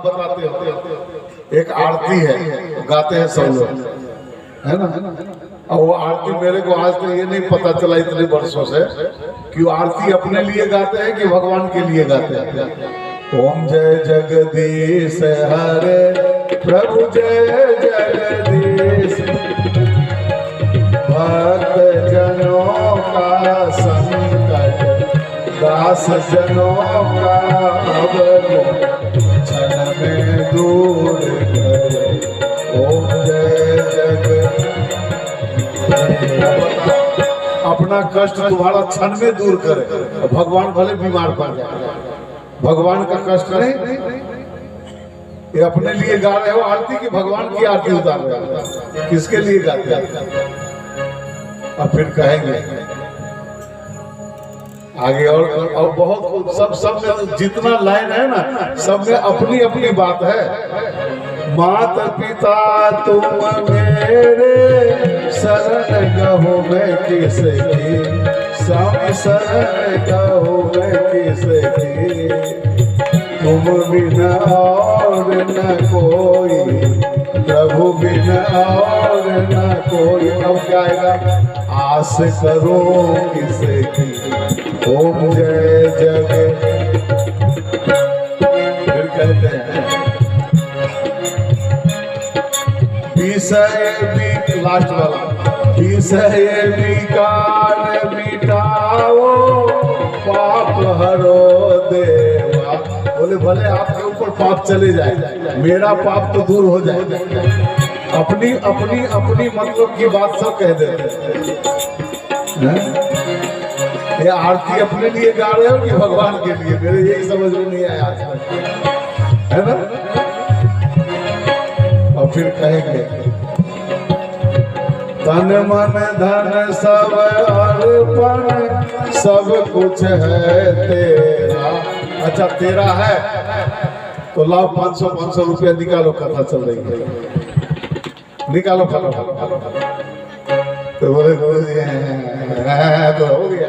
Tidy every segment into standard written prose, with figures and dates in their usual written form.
बताते हो, एक आरती है गाते हैं सब लोग, है ना। और वो आरती मेरे को आज तक ये नहीं पता चला इतने वर्षों से कि वो आरती अपने लिए गाते हैं कि भगवान के लिए गाते हैं। ओम जय जगदीश हरे प्रभु जय जगदीश, भक्त जनों का संकट दास जनों का अब क्षण में दूर करे। ओम जय जगदीश, अपना कष्ट तुम्हारा क्षण में दूर करे। भगवान भले बीमार पड़ जाए, भगवान का कष्ट नहीं। ये अपने लिए गा रहे हो आरती की भगवान की आरती उतार रहे हो, किसके लिए गाते हैं? और फिर कहेंगे आगे और बहुत सब में जितना लाइन है ना, सब में अपनी अपनी बात है। माता पिता तुम मेरे शरण कहो मैं किसकी, स्वामी शरण कहो मैं किसकी, तुम बिना और न कोई, प्रभु बिना और न कोई। अब क्या आएगा? आस करो किसकी, ओम जय जग। फिर कहते हैं विषय भी, लास्ट वाला, विषय विकार मिटाओ पाप हरो देवा। बोले भले आपके ऊपर पाप चले जाए, मेरा पाप तो दूर हो जाए। अपनी अपनी अपनी मतलब की बात सब कह देते हैं। ये आरती अपने लिए गा रहे हो कि भगवान के लिए? मेरे यही समझ में नहीं आया आज तक, है ना। और फिर कहेंगे तन मन धन सब अर्पण सब कुछ है तेरा। अच्छा तेरा है तो लाओ 500 रुपया निकालो, कथा चल रही है, निकालो फलो। तो बोले गुरु जी तो हो गया।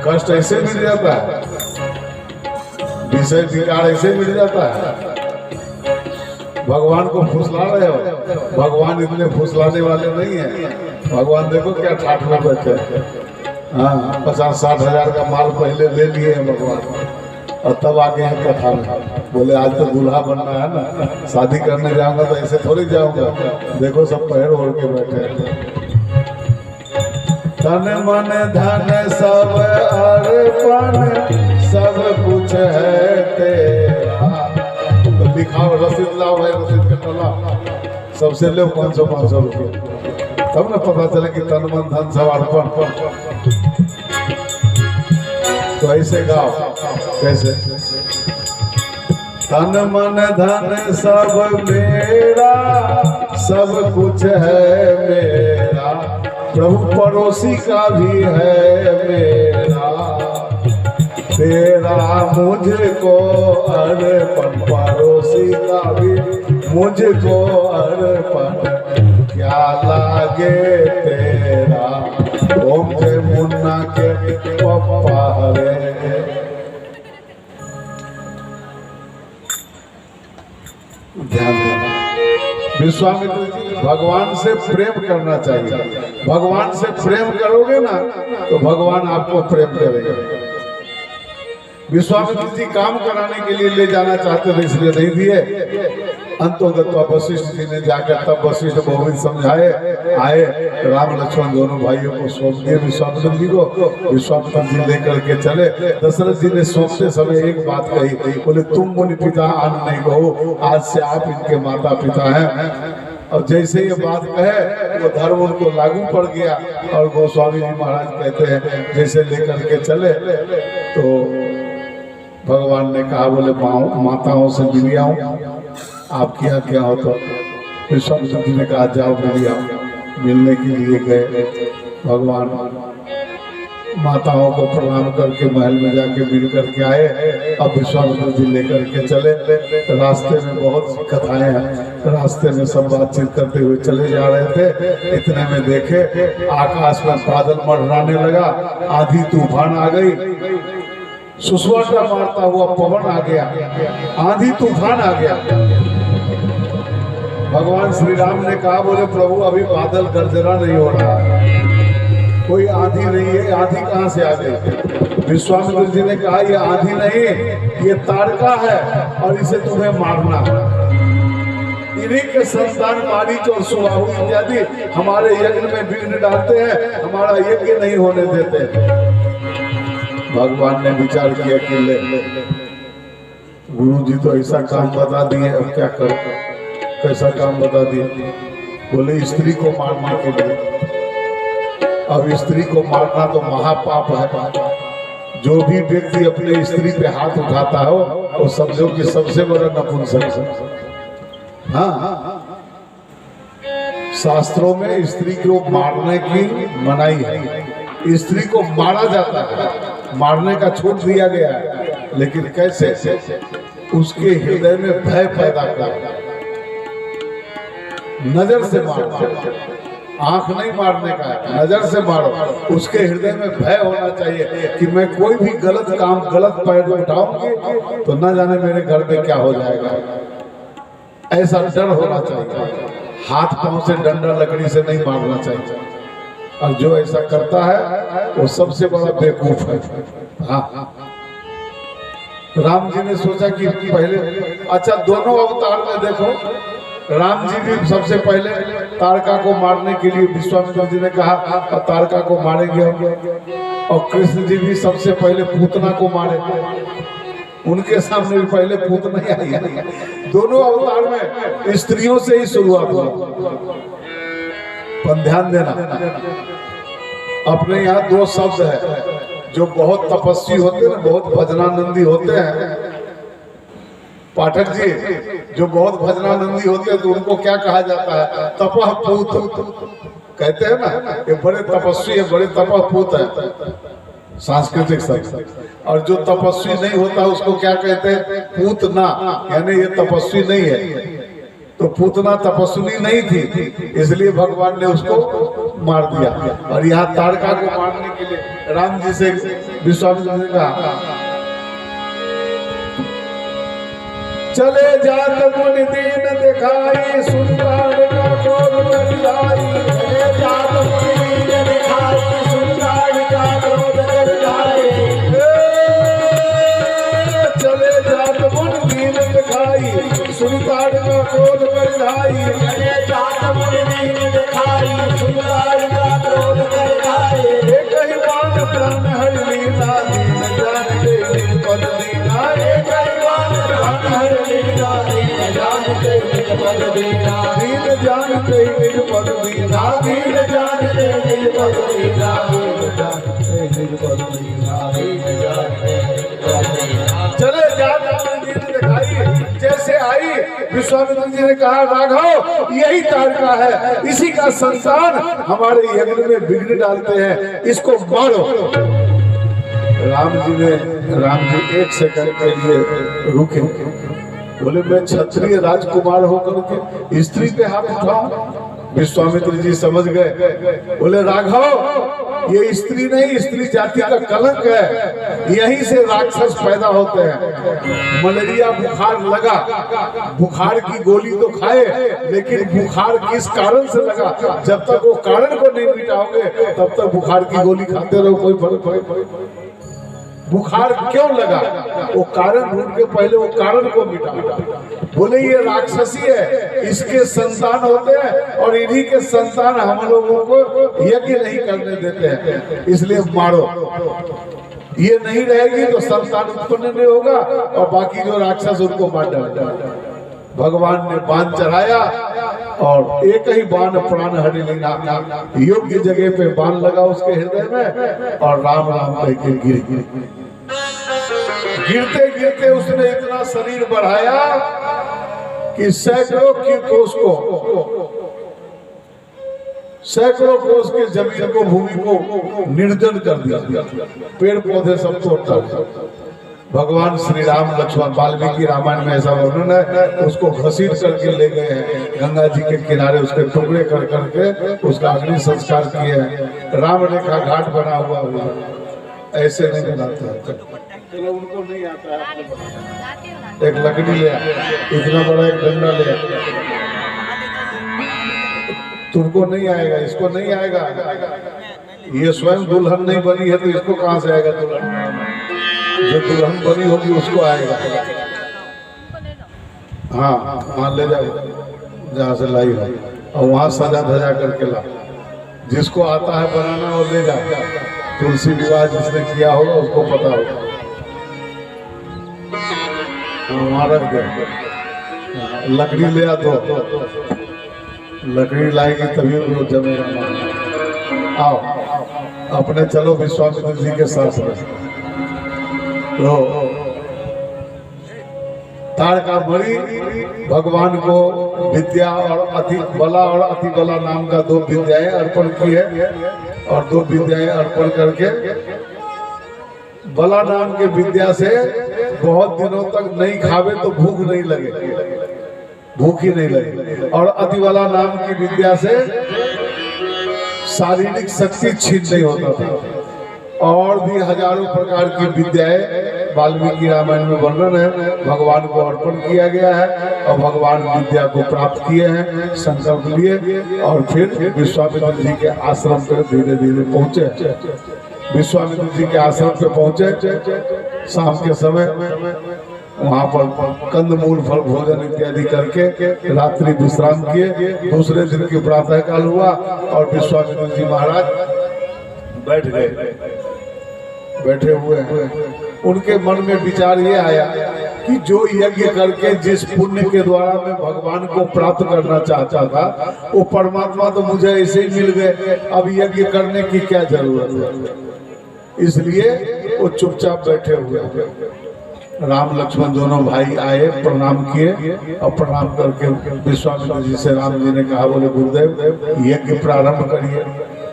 कष्ट ऐसे मिल जाता है, विषय विकार ऐसे मिल जाता है। भगवान को फुसला रहे हो, भगवान इतने फुसलाने वाले नहीं है। भगवान देखो क्या ठाठ में बैठे। हाँ 50-60 हजार का माल पहले ले लिए हैं भगवान, और तब आगे हैं कथा में। बोले आज तो दूल्हा बनना है ना, शादी करने जाऊंगा तो ऐसे थोड़ी जाऊंगा। देखो सब पैर ओढ़ के बैठे। तन मन धन सब अर्पण सब कुछ है तेरा। तो लिखाओ, रसीद लाओ भाई, रसीद कटला सबसे लो 500 रुपये, तब ना पता चले कि तन मन धन सब अर्पण। तो ऐसे गाओ, कैसे? तन मन धन सब मेरा, सब कुछ है मेरा, प्रभु पड़ोसी का भी है मेरा, तेरा मुझको अर्पण, पड़ोसी का भी मुझको अर्पण, क्या लागे तेरा। ओम जय मुन्ना के पप्पा हरे। ध्यान देना, विश्वामित्र जी भगवान से प्रेम करना चाहिए। भगवान से प्रेम करोगे ना तो भगवान आपको प्रेम करेगा। विश्वामित्र जी काम कराने के लिए ले जाना चाहते थे, इसलिए नहीं दिए। अंतोगत वशिष्ठ जी ने जाकर तब वशिष्ठ बहुत समझाए, आए राम लक्ष्मण दोनों भाइयों को सौंप दिए विश्वामित्र जी को। विश्वामित्र जी लेकर के चले। दशरथ जी ने सौंपते समय एक बात कही, बोले तुम मुनि पिता आन नहीं कहो, आज से आप इनके माता पिता हैं। और जैसे ये बात कहे वो धर्म उनको लागू पड़ गया। और गोस्वामी जी महाराज कहते हैं जैसे लेकर के चले तो भगवान ने कहा, बोले माताओं से मिल आओ, आपके यहाँ क्या हो? तो विश्वामित्र जी ने कहा जाओ मिल आओ। मिलने के लिए गए, भगवान माताओं को प्रणाम करके महल में जाके मिल करके आए। अब विश्वामित्र जी लेकर के चले। रास्ते में बहुत सी कथाएं हैं, रास्ते में सब बातचीत करते हुए चले जा रहे थे। इतने में देखे आकाश में बादल मंडराने लगा, आधी तूफान आ गई। सुसवाटा मारता हुआ पवन आ गया, आंधी तूफान आ गया। भगवान श्री राम ने कहा, बोले प्रभु अभी बादल गरजना नहीं हो रहा, कोई आंधी नहीं है, आंधी कहां से आ गई? विश्वामित्र जी ने कहा, ये आंधी नहीं, ये तारका है और इसे तुम्हें मारना। इन्हीं के संतान मारीच और सुबाहु इत्यादि हमारे यज्ञ में विघ्न डालते हैं, हमारा यज्ञ नहीं होने देते। भगवान ने विचार किया कि ले गुरु जी तो ऐसा काम बता दिए, अब क्या करो, कैसा काम बता दिए? बोले स्त्री को मारने के लिए। अब स्त्री को मारना तो महापाप है। जो भी व्यक्ति अपने स्त्री पे हाथ उठाता हो वो समझो कि सबसे बड़ा नपुंसक है। हाँ, शास्त्रों में स्त्री को मारने की मनाही है, स्त्री को मारा जाता है, मारने का छूट दिया गया है, लेकिन कैसे? उसके हृदय में भय पैदा कर, नजर से मारो, आंख नहीं मारने का है, नजर से मारो। उसके हृदय में भय होना चाहिए कि मैं कोई भी गलत काम, गलत पैर उठाऊंगी तो न जाने मेरे घर में क्या हो जाएगा, ऐसा डर होना चाहिए। हाथ पांव से, डंडा लकड़ी से नहीं मारना चाहिए। और जो ऐसा करता है वो सबसे बड़ा बेवकूफ है। हाँ, राम जी ने सोचा कि पहले, अच्छा दोनों अवतार में देखो, राम जी भी सबसे पहले तारका को मारने के लिए विश्वामित्र जी ने कहा तारका को मारेंगे, और कृष्ण जी भी सबसे पहले पूतना को मारे, उनके सामने भी पहले पूतना ही आई। दोनों अवतार में स्त्रियों से ही शुरुआत हुआ। पर ध्यान देना, अपने यहाँ दो शब्द है जो बहुत तपस्वी होते हैं, बहुत भजनानंदी होते हैं। पाठक जी, जो बहुत भजनानंदी होते हैं तो उनको क्या कहा जाता है? तपह पूत कहते हैं ना, ये बड़े तपस्वी है, बड़े तपह पूत है, सांस्कृतिक शब्द। और जो तपस्वी नहीं होता उसको क्या कहते हैं? पूतना, यानी ये तपस्वी नहीं है। तो पूतना तपस्वी नहीं थी, इसलिए भगवान ने उसको मार दिया। और यहाँ तारका को मारने के लिए राम जी से विश्वामित्र ने कहा, चले जात मुनि दीन दिखाई, सुनकार का क्रोध कर जाई। चले जात मुनि दीन दिखाई, सुनकार का क्रोध कर जाई। चले जात मुनि दीन दिखाई, सुनकार का क्रोध कर जाई। चले जात मुनि दीन दिखाई, सुनकार का क्रोध कर जाई। एक ही बाण प्राण हर लीला, दीन जान के निज पद दीना। एक ही बाण प्राण हर लीला, दीन जान के निज पद दीना। दीन जान के निज पद दीना, दीन जान के निज पद दीना। दीन जान के निज पद दीना, दीन जान के निज पद दीना। चले जात मुनि दीन दिखाई जैसे आई, विश्वामित्र जी ने कहा, राघव यही तारका है, इसी का संतान हमारे यज्ञ में विघ्न डालते हैं, इसको मारो। राम जी एक सेकंड के लिए रुके, बोले मैं क्षत्रिय राजकुमार होकर के स्त्री पे हाथ उठाऊं? विश्वामित्र जी समझ गए, बोले राघव ये स्त्री नहीं, स्त्री जाति का कलंक है, यहीं से राक्षस पैदा होते हैं। मलेरिया बुखार लगा, बुखार की गोली तो खाए, लेकिन बुखार किस कारण से लगा, जब तक वो कारण को नहीं मिटाओगे तब तक बुखार की गोली खाते रहो, कोई फर्क। बुखार क्यों लगा, वो कारण ढूंढ के पहले वो कारण को मिटा। बोले ये राक्षसी है, इसके संतान होते हैं और इन्हीं के संतान हम लोगों को यज्ञ नहीं करने देते हैं, इसलिए मारो। ये नहीं रहेगी तो संतान उत्पन्न नहीं होगा और बाकी जो राक्षस उनको मार डालेगा। भगवान ने बाण चढ़ाया और एक ही बाण प्राण हरि लीना, योग्य जगह पे बाण लगा उसके हृदय में और राम राम कह के गिरते गिरते उसने इतना शरीर बढ़ाया कि सैकड़ों कोस के जमीन को, भूमि को निर्जन कर दिया, पेड़ पौधे सब तोड़ता। भगवान श्री राम लक्ष्मण, वाल्मीकि रामायण में ऐसा वर्णन है, उसको घसीट करके ले गए हैं गंगा जी के किनारे, उसके टुकड़े कर करके उसका अग्नि संस्कार किए हैं। राम रेखा घाट बना हुआ, ऐसे नहीं बनाते हैं। चलो उनको नहीं आता है, एक लकड़ी ले आ, इतना बड़ा एक डंडा ले आ। तुमको नहीं आएगा, इसको नहीं आएगा, ये स्वयं दुल्हन नहीं बनी है तो इसको कहां से आएगा दुल्हन? जो दुल्हन बनी होगी उसको आएगा। हाँ हाँ ले जाओ जहाँ से लाई हो और वहां सजा धजा करके ला। जिसको आता है बनाना वो ले जा। तुलसी विवाह जिसने किया होगा उसको पता होगा। वहां रख दे, लकड़ी ले आ, तो लकड़ी लाएगी तभी वो जमेगा। आओ अपने चलो विश्वामित्र जी के साथ तो तारकामणि भगवान को विद्या और अति बला और अति बला नाम का 2 विद्याएं अर्पण की है और 2 विद्याएं अर्पण करके बला नाम के विद्या से बहुत दिनों तक नहीं खावे तो भूख नहीं लगे, भूख ही नहीं लगे। और अति बला नाम की विद्या से शारीरिक शक्ति छीन नहीं होता था। और भी हजारों प्रकार की विद्याएं वाल्मीकि रामायण में वर्णन है, भगवान को अर्पण किया गया है और भगवान विद्या को प्राप्त किए हैं, संकल्प लिए और फिर विश्वामित्र जी के आश्रम पर धीरे धीरे पहुंचे। विश्वामित्र जी के आश्रम पे पहुंचे शाम के समय, वहां पर कंदमूल फल भोजन इत्यादि करके रात्रि विश्राम किए। दूसरे दिन की प्रातः काल हुआ और विश्वामित्र जी महाराज बैठ गए। बैठे हुए हैं, उनके मन में विचार ये आया कि जो यज्ञ करके जिस पुण्य के द्वारा मैं भगवान को प्राप्त करना चाहता था वो परमात्मा तो मुझे ऐसे ही मिल गए, अब यज्ञ करने की क्या जरूरत है। इसलिए वो चुपचाप बैठे हुए। राम लक्ष्मण दोनों भाई आए, प्रणाम किए और प्रणाम करके विश्वामित्र जी से राम जी ने कहा, बोले गुरुदेव यज्ञ प्रारंभ करिए।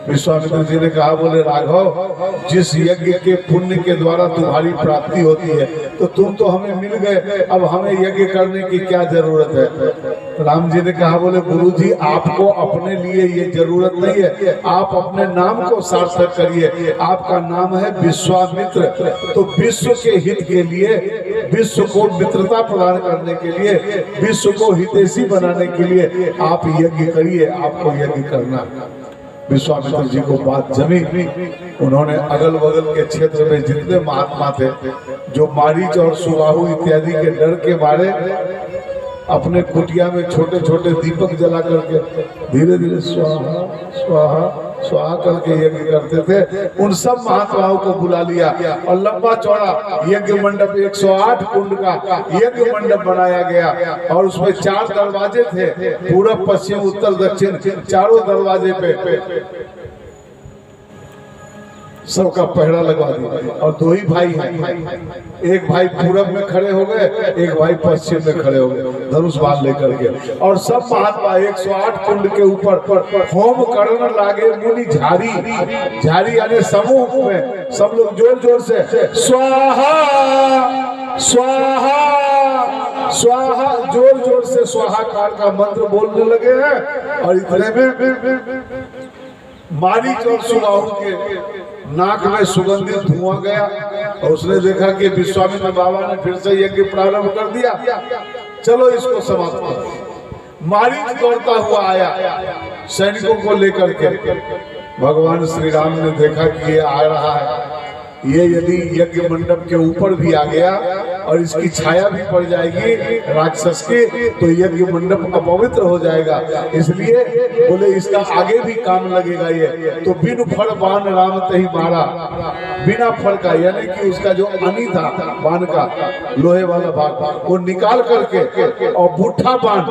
विश्वामित्र जी ने कहा, बोले राघव जिस यज्ञ के पुण्य के द्वारा तुम्हारी प्राप्ति होती है तो तुम तो हमें मिल गए, अब हमें यज्ञ करने की क्या जरूरत है। राम जी ने कहा, बोले गुरुजी आपको अपने लिए ये जरूरत नहीं है, आप अपने नाम को सार्थक करिए। आपका नाम है विश्वामित्र, तो विश्व के हित के लिए, विश्व को मित्रता प्रदान करने के लिए, विश्व को हितैषी बनाने के लिए आप यज्ञ करिए, आपको यज्ञ करना। विश्वामित्र जी को बात जमी। उन्होंने अगल बगल के क्षेत्र में जितने महात्मा थे जो मारीच और सुबाहु इत्यादि के डर के मारे अपने कुटिया में छोटे छोटे दीपक जला करके धीरे धीरे स्वाहा स्वाहा स्वाहा करके यज्ञ करते थे, उन सब महात्माओं को बुला लिया और लंबा चौड़ा यज्ञ मंडप 108 कुंड का यज्ञ मंडप बनाया गया और उसमें 4 दरवाजे थे, पूरब पश्चिम उत्तर दक्षिण, चारों दरवाजे पे सबका पहरा लगवा दिया। और 2 ही भाई हैं, एक भाई पूरब में खड़े हो गए, एक भाई पश्चिम में खड़े हो गए धनुष बाण लेकर के। और सब महात्मा 108 कुंड के ऊपर होम करने लागे। मुनि झारी, झारी यानी समूह में सब लोग जोर जोर से स्वाहा स्वाहा स्वाहा जोर जोर से स्वाहाकार का मंत्र बोलने लगे हैं। और इतने में मारीच और सुबाहु के नाक में सुगंधित धुआं गया और उसने देखा कि विश्वामित्र बाबा ने फिर से यज्ञ प्रारंभ कर दिया, चलो इसको समाप्त करो। मारीच दौड़ता हुआ आया सैनिकों को लेकर के। भगवान श्री राम ने देखा कि ये आ रहा है, ये यदि यज्ञ मंडप के ऊपर भी आ गया और इसकी छाया भी पड़ जाएगी राक्षस की तो यज्ञ मंडप अपवित्र हो जाएगा, इसलिए बोले इसका आगे भी काम लगेगा। ये तो बिन फर बाण राम तही मारा, बिना फर का यानी कि उसका जो अनी था बाण का लोहे वाला भाग वो निकाल करके और बूठा बाण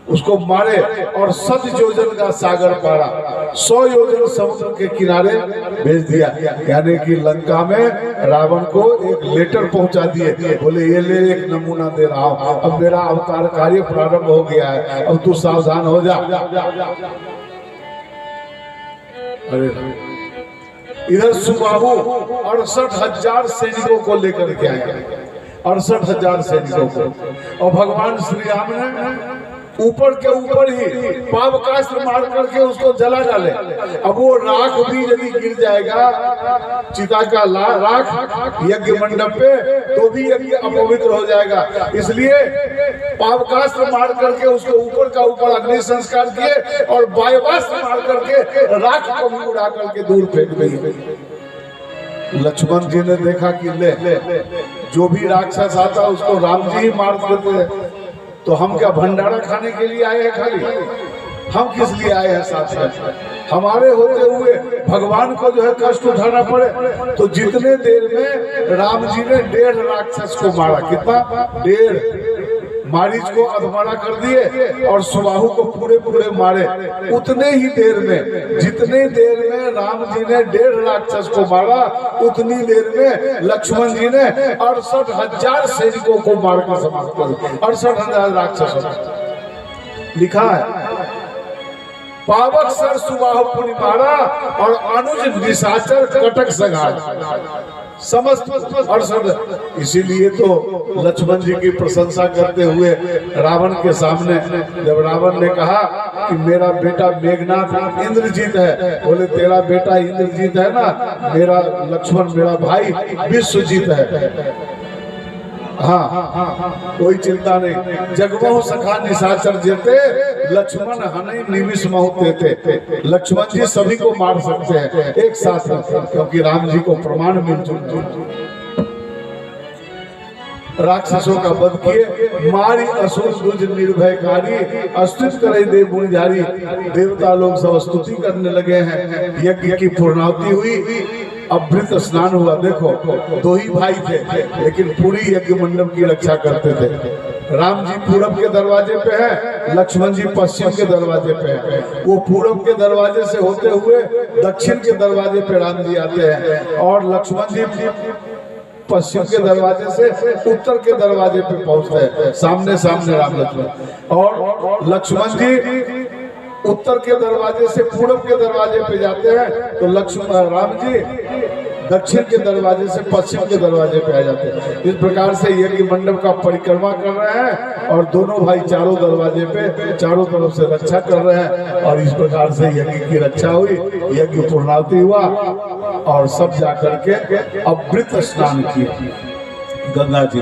उसको मारे और 100 योजन का सागर पारा, 100 योजन समुद्र के किनारे भेज दिया। यानी कि लंका में रावण को एक लेटर पहुंचा दिए, बोले ये ले एक नमूना दे रहा हूं, अब मेरा अवतार कार्य प्रारंभ हो गया है, अब तू सावधान हो जा। अरे इधर सुबाहु 68,000 सैनिकों को लेकर के आया, 68,000 सैनिकों को। और भगवान श्री राम ने ऊपर के ऊपर ही पावकास्त्र मार करके उसको जला डाले। अब वो राख भी यदि गिर जाएगा चिता का राख यज्ञ मंडप पे तो भी यज्ञ अपवित्र हो जाएगा। इसलिए पावकास्त्र मार करके उसको ऊपर का ऊपर अग्नि संस्कार किए और वायुवास्त्र मार करके राख को भी उड़ा करके दूर फेंक दी। लक्ष्मण जी ने देखा कि ले जो भी राक्षस आता उसको राम जी ही मार देते हैं, तो हम क्या भंडारा खाने के लिए आए हैं? खाली हम किस लिए आए हैं? साथ में हमारे होते हुए भगवान को जो है कष्ट उठाना पड़े। तो जितने देर में राम जी ने 1.5 राक्षस को मारा। कितना? 1.5। मारीच को अधमरा कर दिए और सुबाहु को पूरे मारे। उतने ही देर में, जितने देर में राम जी ने 1.5 राक्षस को मारा, उतनी देर में लक्ष्मण जी ने 68,000 सैनिकों को मार कर समाप्त कर दिया। 68,000 राक्षस लिखा है। पावक सर सुबाहु पुनि मारा और अनुज निशाचर कटक सगार। समस्त 68। इसीलिए तो लक्ष्मण जी की प्रशंसा करते हुए रावण के सामने जब रावण ने कहा कि मेरा बेटा मेघनाथ इंद्रजीत है, बोले तेरा बेटा इंद्रजीत है ना, मेरा लक्ष्मण मेरा भाई विश्वजीत है। हाँ, कोई चिंता नहीं। जगमोह सखा निशाचर जेते लक्ष्मण हनई निमिष महु थे। लक्ष्मण जी सभी को मार सकते हैं एक साथ, क्योंकि राम जी को प्रमाण मिल चुके। राक्षसों का वध किए, मारी असुर दुज निर्भयकारी, अस्तुत करे देव गुणजारी। देवता लोग सब स्तुति करने लगे हैं। यज्ञ की पूर्णाहुति हुई, अमृत स्नान हुआ। देखो 2 ही भाई थे लेकिन पूरी यज्ञ मंडप की रक्षा करते थे। राम जी पूरब के दरवाजे पे है, लक्ष्मण जी पश्चिम के दरवाजे पे है। वो पूरब के दरवाजे से होते हुए दक्षिण के दरवाजे पे राम जी आते हैं और लक्ष्मण जी पश्चिम के दरवाजे से उत्तर के दरवाजे पे पहुंचते हैं। सामने सामने राम लक्ष्मण। और लक्ष्मण जी उत्तर के दरवाजे से पूरब के दरवाजे पे जाते हैं तो लक्ष्मण राम जी दक्षिण के दरवाजे से पश्चिम के दरवाजे पे आ जाते हैं। इस प्रकार से यज्ञ मंडप का परिक्रमा कर रहे हैं और दोनों भाई चारों दरवाजे पे चारों तरफ से रक्षा कर रहे हैं। और इस प्रकार से यज्ञ की रक्षा हुई, यज्ञ पूर्णाहुति हुआ और सब जाकर के अमृत स्नान किए गंगा जी।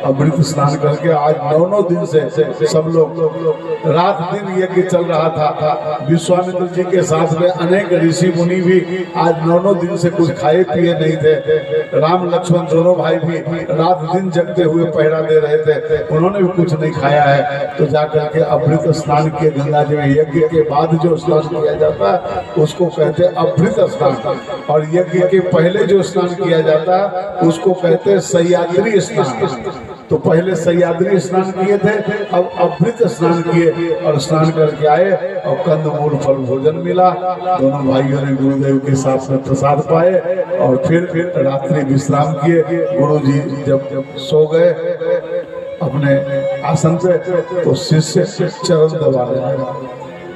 अमृत स्नान करके आज 9 दिन से सब लोग रात दिन यज्ञ चल रहा था। विश्वामित्र जी के साथ में अनेक ऋषि मुनि भी आज 9 दिन से कुछ खाए पिए नहीं थे। राम लक्ष्मण दोनों भाई भी रात दिन जगते हुए पहरा दे रहे थे, उन्होंने भी कुछ नहीं खाया है। तो जाकर के अमृत स्नान किए गंगा जी में। यज्ञ के बाद जो स्नान किया जाता है उसको कहते हैं अमृत स्नान, और यज्ञ के पहले जो स्नान किया जाता है उसको कहते हैं सह्याद्री स्नान। तो पहले सह्याद्री स्नान किए थे, अब अमृत स्नान किए और स्नान करके आए और कंदमूल फल भोजन मिला। दोनों भाइयों ने गुरुदेव के साथ में प्रसाद पाए और फिर रात्रि विश्राम किए। गुरु जी जब सो गए अपने आसन पे तो शिष्य चरण दबाने लगा।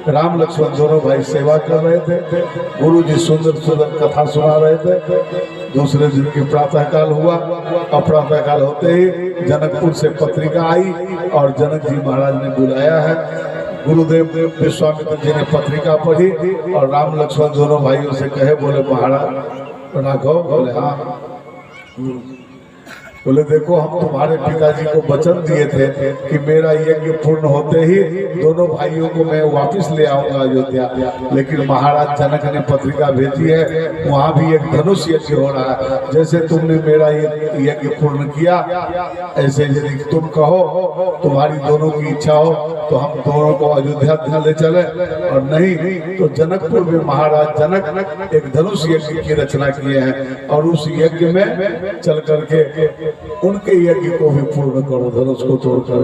राम लक्ष्मण दोनों भाई सेवा कर रहे थे। गुरु जी सुंदर सुंदर कथा सुना रहे थे। दूसरे दिन की प्रातः काल हुआ और प्रातः काल होते ही जनकपुर से पत्रिका आई और जनक जी महाराज ने बुलाया है। गुरुदेव विश्वामित्र जी ने पत्रिका पढ़ी और राम लक्ष्मण दोनों भाइयों से कहे, बोले महाराज राघव, बोले हाँ। बोले देखो हम तुम्हारे पिताजी को वचन दिए थे कि मेरा यज्ञ पूर्ण होते ही दोनों भाइयों को मैं वापस ले आऊंगा अयोध्या, लेकिन महाराज जनक ने पत्रिका भेजी है, वहाँ भी एक धनुष यज्ञ हो रहा है। जैसे तुमने मेरा यज्ञ पूर्ण किया ऐसे यदि तुम कहो, तुम्हारी दोनों की इच्छा हो तो हम दोनों को अयोध्या ले चले, और नहीं तो जनकपुर में महाराज जनक एक धनुष यज्ञ की रचना किए हैं और उस यज्ञ में चल करके उनके यज्ञ को भी पूर्ण करो, धनुष को तोड़कर।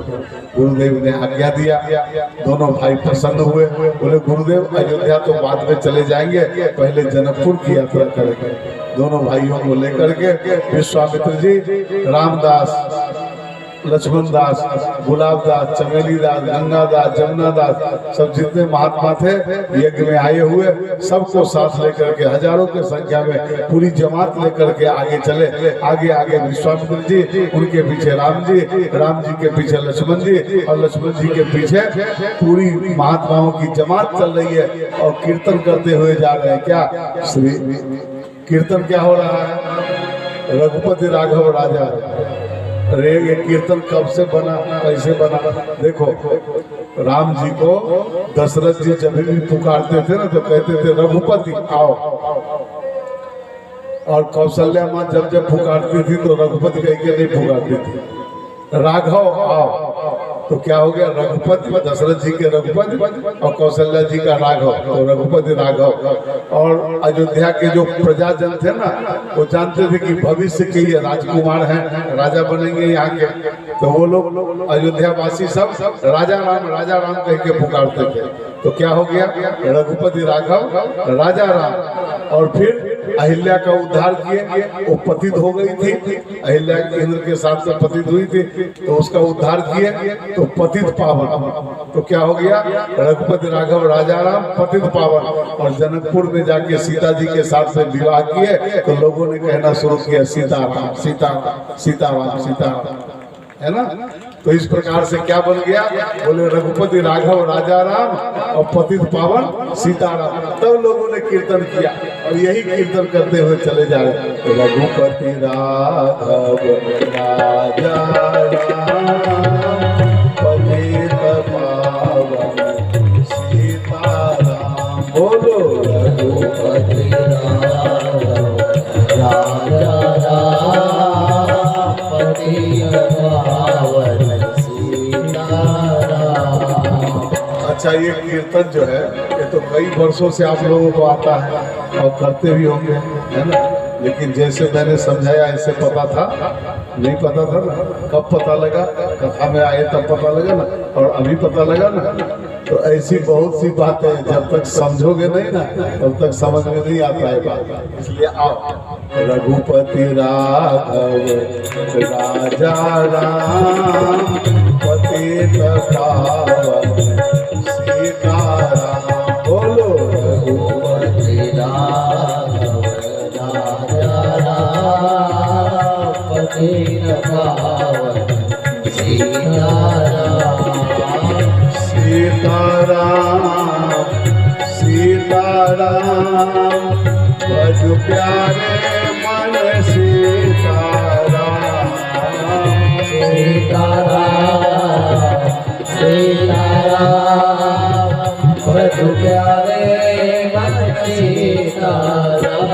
गुरुदेव ने आज्ञा दिया। दोनों भाई प्रसन्न हुए, बोले गुरुदेव अयोध्या तो बाद में चले जाएंगे, पहले जनकपुर की यात्रा करेंगे। दोनों भाइयों को लेकर के विश्वामित्र जी, रामदास लक्ष्मण दास, गुलाब दास, चमेली दास, गंगा दास, जमुना दास, सब जितने महात्मा थे यज्ञ में आए हुए, सबको साथ लेकर के हजारों की संख्या में पूरी जमात लेकर के आगे चले। आगे आगे विश्वामित्र जी, उनके पीछे राम जी के पीछे लक्ष्मण जी, और लक्ष्मण जी के पीछे पूरी महात्माओं की जमात चल रही है और कीर्तन करते हुए जा रहे हैं। क्या श्री कीर्तन क्या हो रहा है? रघुपति राघव राजा। अरे ये कीर्तन कब से बना, कैसे बना? देखो, राम जी को दशरथ जी जब भी पुकारते थे ना तो कहते थे रघुपति आओ, और कौशल्या माँ जब जब पुकारती थी तो रघुपति कह के नहीं पुकारती थी, राघव आओ। तो क्या हो गया? रघुपति, दशरथ जी के रघुपति और कौशल्या जी का राघव, तो रघुपति राघव। और अयोध्या के जो प्रजाजन थे ना, वो जानते थे कि भविष्य के ये राजकुमार हैं, राजा बनेंगे यहाँ के, तो वो लोग अयोध्या वासी सब राजा राम कह के पुकारते थे। तो क्या हो गया? रघुपति राघव राजा राम। और फिर अहिल्या का उद्धार किए, वो पतित हो गई थी, अहिल्या इंद्र के साथ में पतित हुई थी, तो उसका उद्धार किए तो पतित पावन। तो क्या हो गया? रघुपति राघव राजा राम पतित पावन। और जनकपुर में जाके सीता जी के साथ में विवाह किए तो लोगों ने कहना शुरू किया सीताराम सीताराम सीताराम सीताराम, है ना? तो इस प्रकार से क्या बन गया? बोले रघुपति राघव राजा राम और पतित पावन सीताराम। तब लोगों ने कीर्तन किया और यही कीर्तन करते हुए चले जा रहे। रघुपति राघव राजा राम पतित पावन सीताराम। बोलो रघुपति राघव राजा राम पतित पावन। अच्छा, ये कीर्तन जो है ये तो कई वर्षों से आप लोगों को आता है और करते भी होंगे, है ना? लेकिन जैसे मैंने समझाया ऐसे पता था नहीं, पता था ना? कब पता लगा? कथा में आए तब पता लगा ना, और अभी पता लगा ना। तो ऐसी बहुत सी बातें जब तक समझोगे नहीं ना तब तक समझ में नहीं आता है बात। इसलिए आओ, रघुपति राघव राजा राम पतित पावन सीताराम। बोलो रघुपति राघव राजा राम पतित पावन सीताराम। सीताराम सीताराम बजु प्यारे मन सीताराम। सीताराम सीताराम बजु प्यारे मन सीताराम।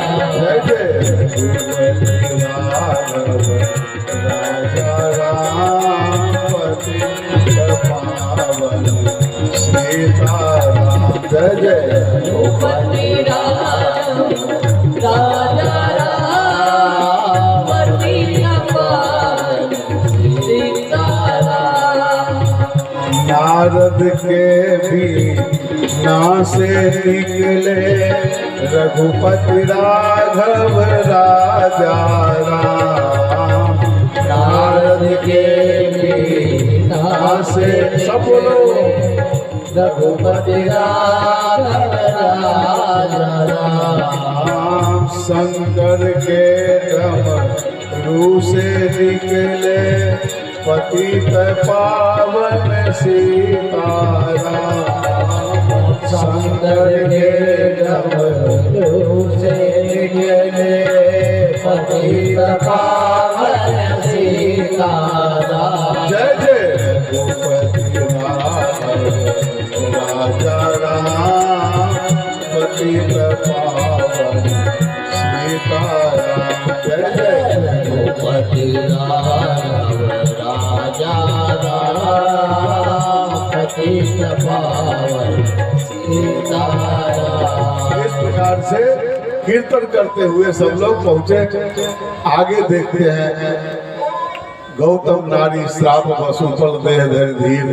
राजा राम पतित पावन सीताराम। जय जय रघुपति राम राजा राम पतित पावन सीताराम। नारद के भी नाम से निकले रघुपति राघव राजा राम। नारद के भी नाम से सब बोलो रघुपति राघव राजा राम। शंकर के डमरू से निकले पतित पावन सीताराम। शंकर के डमरू से निकले पतित पावन सीताराम। जय जय रघुपति राजा राम पतित पावन सीताराम। जय जय रघुपति राजा राम पतित पावन सीताराम। इस प्रकार से कीर्तन करते हुए सब लोग पहुंचे। आगे देखते हैं, गौतम नारी श्राप वसु फल देह धर धीर,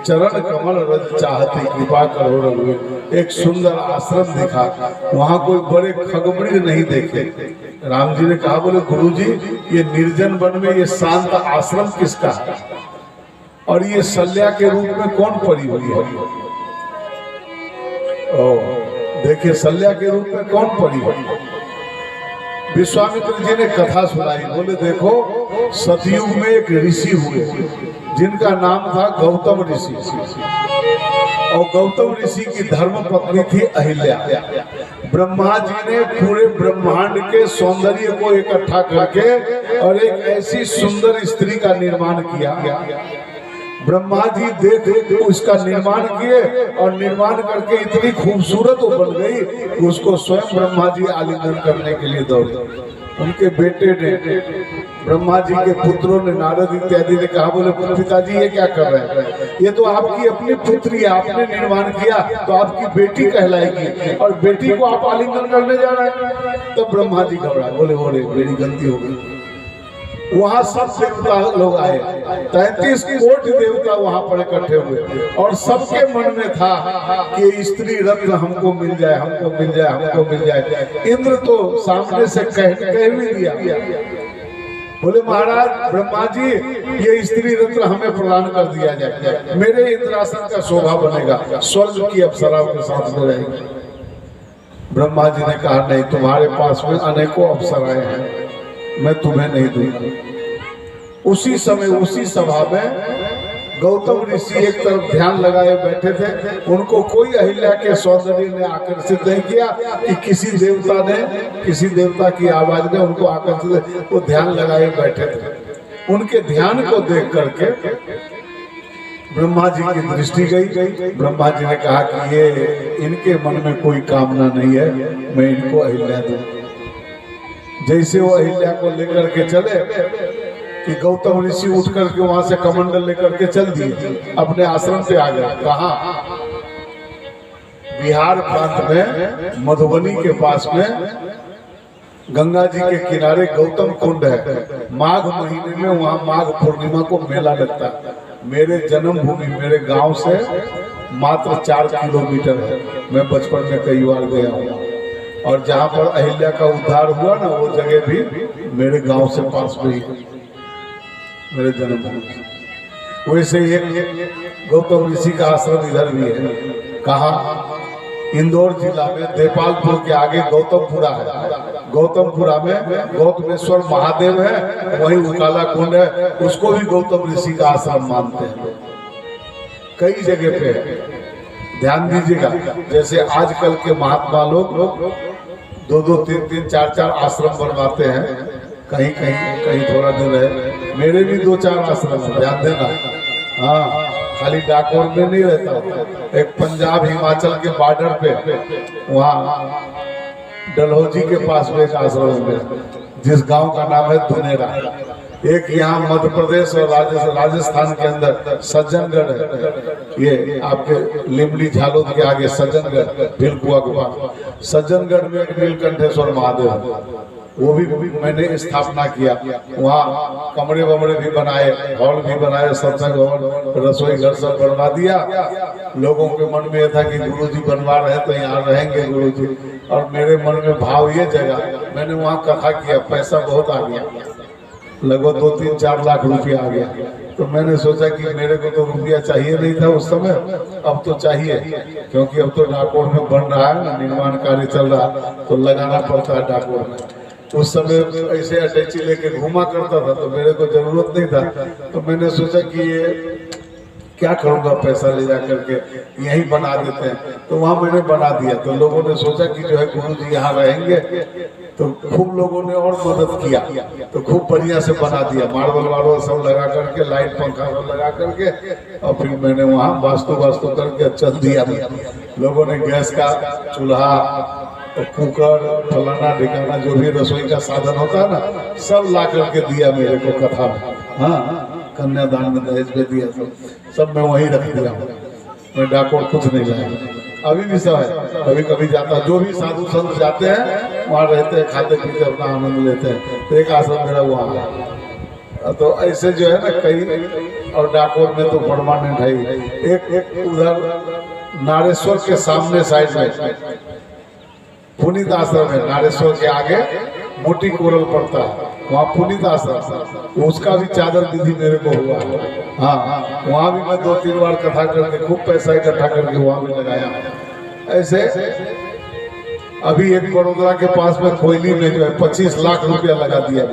चरण कमल रज चाहती कृपा करो रघुवीर। एक सुंदर आश्रम दिखा, वहाँ कोई बड़े खगमृग नहीं देखे, राम जी ने कहा, बोले गुरुजी ये निर्जन वन में ये शांत आश्रम किसका है और ये शल्या के रूप में कौन पड़ी हुई है? देखिए शल्या के रूप में कौन पड़ी हुई है? विश्वामित्र जी ने कथा सुनाई। बोले देखो सतयुग में एक ऋषि हुए जिनका नाम था गौतम ऋषि, और गौतम ऋषि की धर्म पत्नी थी अहिल्या। ब्रह्मा जी ने पूरे ब्रह्मांड के सौंदर्य को इकट्ठा करके और एक ऐसी सुंदर स्त्री का निर्माण किया। ब्रह्मा जी देख उसका निर्माण किए और निर्माण करके इतनी खूबसूरत वो बन गई कि उसको स्वयं ब्रह्मा जी आलिंगन करने के लिए दौड़े। उनके बेटे ने, ब्रह्मा जी के पुत्रों ने, नारद इत्यादि ने कहा, बोले पिताजी ये क्या कर रहे हैं? ये तो आपकी अपनी पुत्री है, आपने निर्माण किया तो आपकी बेटी कहलाएगी और बेटी को आप आलिंगन करने जा रहे हैं। तो ब्रह्मा जी घबराए, बोले मेरी गलती हो गई। वहां सब देवता लोग आए, 33 कोटि देवता वहां पर इकट्ठे हुए और सबके मन में था कि स्त्री रत्न हमको मिल जाए, हमको मिल जाए, हमको मिल जाए। इंद्र तो सामने से कह भी दिया, बोले महाराज ब्रह्मा जी ये स्त्री रत्न हमें प्रदान कर दिया जाए, मेरे इंद्रासन का शोभा बनेगा, स्वर्ग की अप्सराओं के साथ में रहेंगे। ब्रह्मा जी ने कहा नहीं, तुम्हारे पास में अनेकों अप्सराएं हैं, मैं तुम्हें नहीं दूंगा। उसी समय उसी सभा में गौतम ऋषि एक तरफ ध्यान लगाए बैठे थे। उनको कोई अहिल्या के सौंदर्य ने आकर्षित नहीं किया कि किसी देवता की आवाज ने उनको आकर्षित, वो ध्यान लगाए बैठे थे। उनके ध्यान को देख करके ब्रह्मा जी की दृष्टि गई। ब्रह्मा जी ने कहा कि ये इनके मन में कोई कामना नहीं है, मैं इनको अहिल्या दूं। जैसे वो अहिल्या को लेकर के चले कि गौतम ऋषि उठ करके वहां से कमंडल लेकर के चल दिए, अपने आश्रम पे आ गए। कहा? बिहार प्रांत में मधुबनी के पास में गंगा जी के किनारे गौतम कुंड है। माघ महीने में वहां माघ पूर्णिमा को मेला लगता है। मेरे जन्मभूमि मेरे गांव से मात्र 4 किलोमीटर है। मैं बचपन में कई बार गया हूँ और जहाँ पर अहिल्या का उद्धार हुआ ना, वो जगह भी मेरे गांव से पास में ही, मेरे जन्मभूमि से। वैसे एक गौतम ऋषि का आश्रम इधर भी है। कहा? इंदौर जिला में देपालपुर के आगे गौतमपुरा है। गौतमपुरा में गौतमेश्वर महादेव है, वहीं उकाला कुंड है, उसको भी गौतम ऋषि का आश्रम मानते हैं। कई जगह पे ध्यान दीजिएगा, जैसे आजकल के महात्मा लोग 2-2, 3-3, 4-4 आश्रम बनवाते हैं। कहीं थोड़ा दिन रहे। मेरे भी 2-4 आश्रम है, ध्यान देना। हाँ, खाली डाकोर में नहीं रहता। एक पंजाब हिमाचल के बॉर्डर पे, वहाँ डलहौजी के पास में एक आश्रम है, जिस गांव का नाम है धुनेरा। एक यहाँ मध्य प्रदेश और राजस्थान के अंदर सज्जनगढ़ है। ये आपके लिमली झालोद के आगे सज्जनगढ़, भिलकुआ के पास सज्जनगढ़ में एक नीलकंठेश्वर महादेव है। वो भी मैंने स्थापना किया। वहाँ कमरे वमरे भी बनाए, हॉल भी बनाए, सत्संग हॉल, रसोई घर सब बनवा दिया। लोगों के मन में यह था कि गुरुजी बनवा रहे तो यहाँ रहेंगे गुरुजी, और मेरे मन में भाव ये जगह, मैंने वहाँ कथा किया। पैसा बहुत आ गया, लगभग 2-3-4 लाख रुपया आ गया। तो मैंने सोचा कि मेरे को तो रुपया चाहिए नहीं था उस समय, अब तो चाहिए, क्योंकि अब तो डाकोर में बन रहा है ना, निर्माण कार्य चल रहा, तो लगाना पड़ता है डाकोर में। उस समय ऐसे अटैची लेके घूमा करता था, तो मेरे को जरूरत नहीं था। तो मैंने सोचा कि ये क्या करूँगा, पैसा ले जा करके यहीं बना देते हैं। तो वहाँ मैंने बना दिया। तो लोगों ने सोचा कि जो है गुरुजी यहाँ रहेंगे, तो खूब लोगों ने और मदद किया, तो खूब बढ़िया से बना दिया। मार्बल वार्बल सब लगा करके, लाइट पंखा सब लगा करके, और फिर मैंने वहाँ वास्तु करके चल दिया। लोगों ने गैस का चूल्हा, कुकर, फलाना ढिकाना, जो भी रसोई का साधन होता है ना, सब ला करके दिया मेरे को कथा में। हाँ, कन्यादान में दहेज में दिया, सब मैं वहीं रख दिया हूँ। मैं डाकोर कुछ नहीं लाया, अभी भी सब है। कभी कभी जाता, जो भी साधु संत जाते हैं वहाँ रहते हैं, खाते पीते अपना आनंद लेते हैं। तो एक आश्रम मेरा वहाँ है। तो ऐसे जो है ना कई, और डाकोर में तो परमानेंट है। एक उधर नारेश्वर के सामने साइड में पुनीत आश्रम है, नारेश्वर के आगे मोटी कोरल पड़ता है, वहाँ पुनीत आश्रम, उसका भी चादर विधि मेरे को हुआ है। हाँ, वहाँ भी मैं 2-3 बार कथा करके खूब पैसा इकट्ठा करके वहाँ भी लगाया। ऐसे अभी एक बड़ोदरा के पास में कोयली में जो है 25 लाख रुपया लगा दिया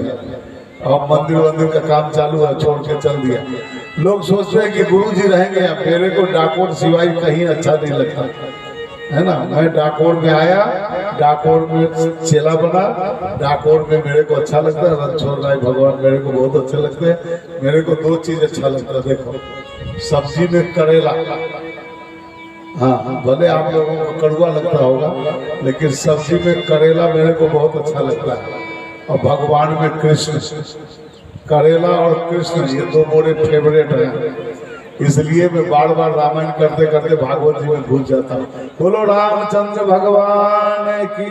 और मंदिर का काम चालू है, छोड़ के चल दिया। लोग सोचते हैं कि गुरु जी रहेंगे, मेरे को डाकोर सिवाय कहीं अच्छा नहीं लगता है ना। मैं डाकोर में आया, डाकोर में चेला बना, डाकोर में मेरे को अच्छा लगता है। रणछोड़ राय भगवान मेरे को बहुत अच्छे लगते हैं। मेरे को 2 चीज अच्छा लगता है, देखो, सब्जी में करेला, हाँ भले आप लोगों को कड़वा लगता होगा, लेकिन सब्जी में करेला मेरे को बहुत अच्छा लगता है। और भगवान में कृष्ण, करेला और कृष्ण ये 2 मोरे फेवरेट हैं। इसलिए मैं बार बार रामायण करते करते भागवत जी में भूल जाता हूँ। बोलो रामचंद्र भगवान की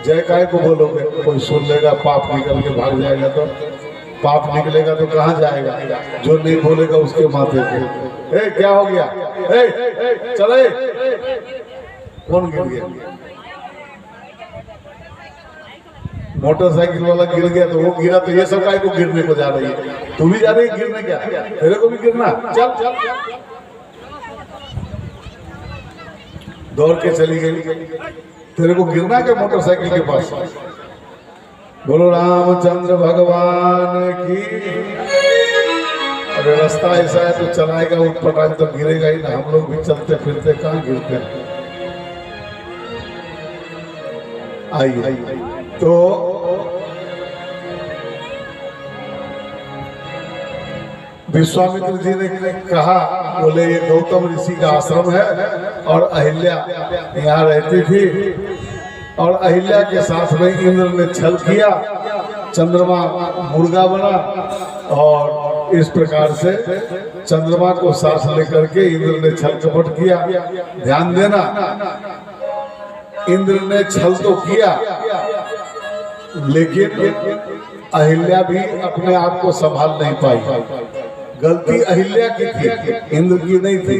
जय। काय को बोलोगे, कोई सुन लेगा, पाप निकल के भाग जाएगा, तो पाप निकलेगा तो कहाँ जाएगा? जो नहीं बोलेगा उसके माथे पे। ए क्या हो गया? चले, कौन गिर गया? मोटरसाइकिल वाला गिर गया, तो वो गिरा, तो ये सब काय को गिरने को जा रही है? तू भी जा रही है गिरने? क्या तेरे को भी गिरना? चल चल, दौड़ के चली गई। तेरे को गिरना क्या मोटरसाइकिल के पास? बोलो रामचंद्र भगवान की। अरे रास्ता ऐसा है तो चलाएगा, उठपटांग तो गिरेगा ही ना। हम लोग भी चलते फिरते कहाँ गिरते हैं। आइए, तो विश्वामित्र जी ने कहा, बोले ये गौतम ऋषि का आश्रम है और अहिल्या यहाँ रहती थी, और अहिल्या के साथ में इंद्र ने छल किया, चंद्रमा मुर्गा बना, और इस प्रकार से चंद्रमा को साथ लेकर के इंद्र ने छल कपट किया। ध्यान देना, इंद्र ने छल तो किया, लेकिन अहिल्या भी अपने आप को संभाल नहीं पाई। गलती अहिल्या की थी, इंद्र की नहीं थी।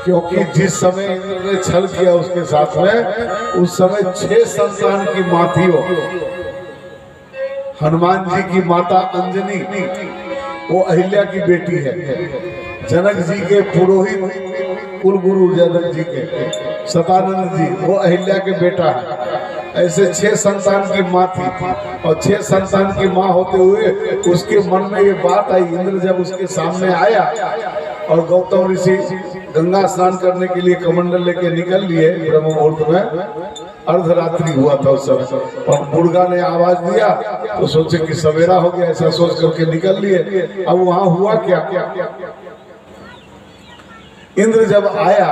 क्योंकि जिस समय इंद्र ने छल किया उसके साथ में, उस समय 6 संतान की मां थी वो। हनुमान जी की माता अंजनी, वो अहिल्या की बेटी है। जनक जी के पुरोहित कुल गुरु जनक जी के सतानंद जी, वो अहिल्या के बेटा है। ऐसे 6 संतान की माँ थी, और 6 संतान की माँ होते हुए उसके मन में ये बात आई। इंद्र जब उसके सामने आया और गौतम ऋषि गंगा स्नान करने के लिए कमंडल लेके निकल लिए ब्रह्म मुहूर्त में, अर्धरात्रि हुआ था उस समय, और मुर्गा ने आवाज दिया तो सोचे कि सवेरा हो गया, ऐसा सोच करके निकल लिए। अब वहां हुआ क्या? इंद्र जब आया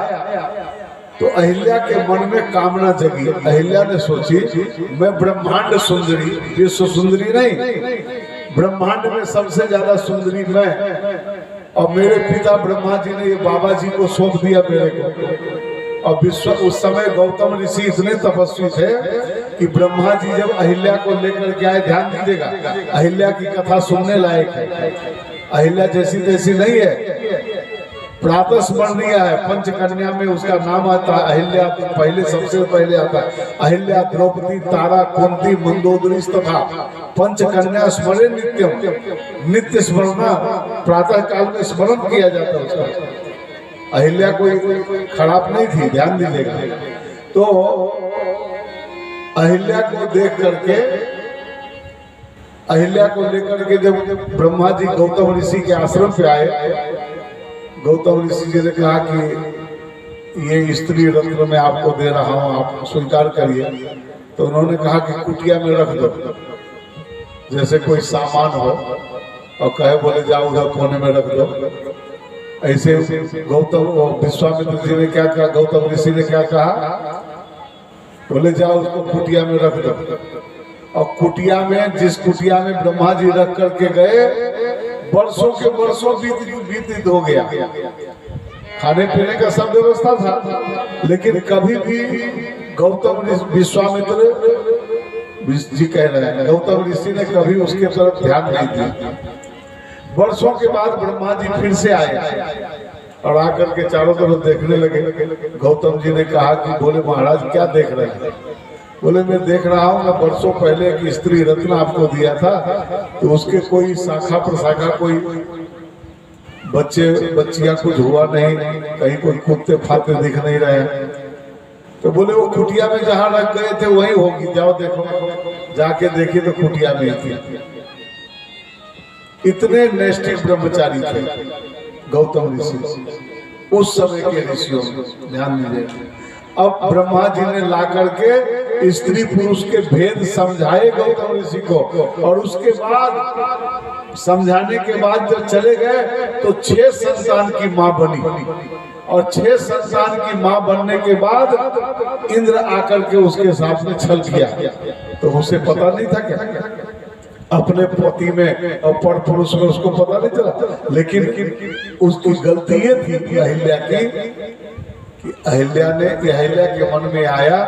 तो अहिल्या के मन में कामना जगी। अहिल्या ने सोची, मैं ब्रह्मांड सुंदरी, विश्व सुंदरी नहीं, ब्रह्मांड में सबसे ज्यादा सुंदरी मैं, और मेरे पिता ब्रह्मा जी ने ये बाबा जी को सौंप दिया मेरे को। और विश्व, उस समय गौतम ऋषि इतने तपस्वी थे कि ब्रह्मा जी जब अहिल्या को लेकर के आए, ध्यान दीजिएगा, अहिल्या की कथा सुनने लायक है। अहिल्या जैसी तैसी नहीं है, प्रातः स्मरणीय है। पंचकन्या में उसका नाम आता है अहिल्या, पहले सबसे पहले आता है अहिल्या, द्रौपदी, तारा, कुंती, मंदोदरी तथा पंचकन्या स्मरे नित्यम, नित्य स्मरणा, प्रातः काल में स्मरण किया जाता है उसका। अहिल्या कोई खराब नहीं थी, ध्यान दीजिएगा। तो अहिल्या को देख करके, अहिल्या को लेकर के जब ब्रह्मा जी गौतम ऋषि के आश्रम पे आए, गौतम ऋषि जी ने कहा कि ये स्त्री रत्न मैं आपको दे रहा हूं, आप स्वीकार करिए। तो उन्होंने कहा कि कुटिया में रख दो, जैसे कोई सामान हो, और कहे बोले जाओ उधर कोने में रख दो। ऐसे गौतम विश्वामित्र जी ने क्या कहा, गौतम ऋषि ने क्या कहा, बोले जाओ उसको कुटिया में रख दो। और कुटिया में, जिस कुटिया में ब्रह्मा जी रख करके गए, वर्षों के वर्षों बीत हो गया। खाने पीने का सब व्यवस्था था, लेकिन कभी भी गौतम विश्वामित्र जी कह रहे हैं, गौतम ऋषि ने कभी उसके तरफ ध्यान नहीं दिया। वर्षों के बाद ब्रह्मा जी फिर से आए और आकर के चारों तरफ देखने लगे। गौतम जी ने कहा कि बोले महाराज क्या देख रहे हैं? बोले मैं देख रहा हूँ, मैं वर्षों पहले एक स्त्री रत्न आपको दिया था, तो उसके कोई शाखा प्रशाखा, कोई बच्चे बच्चियां कुछ हुआ नहीं, कहीं कोई कुत्ते फाते दिख नहीं रहे। तो बोले वो कुटिया में जहाँ रख गए थे वही होगी, जाओ देखो। जाके देखी तो कुटिया में थी। इतने नेस्टी ब्रह्मचारी थे गौतम ऋषि उस समय के ऋषियों में, ध्यान दीजिए। अब ब्रह्मा जी ने ला करके स्त्री पुरुष के भेद समझाए गौतम ऋषि को, और उसके बाद समझाने के बाद जब चले गए तो 6 संतान की मां बनी, और 6 संतान की मां बनने के बाद इंद्र आकर के उसके साथ में छल किया। तो उसे पता नहीं था क्या अपने पति में और पर पुरुष में, उसको पता नहीं चला। लेकिन उसकी गलती ये थी अहिल्या की कि अहिल्या के मन में आया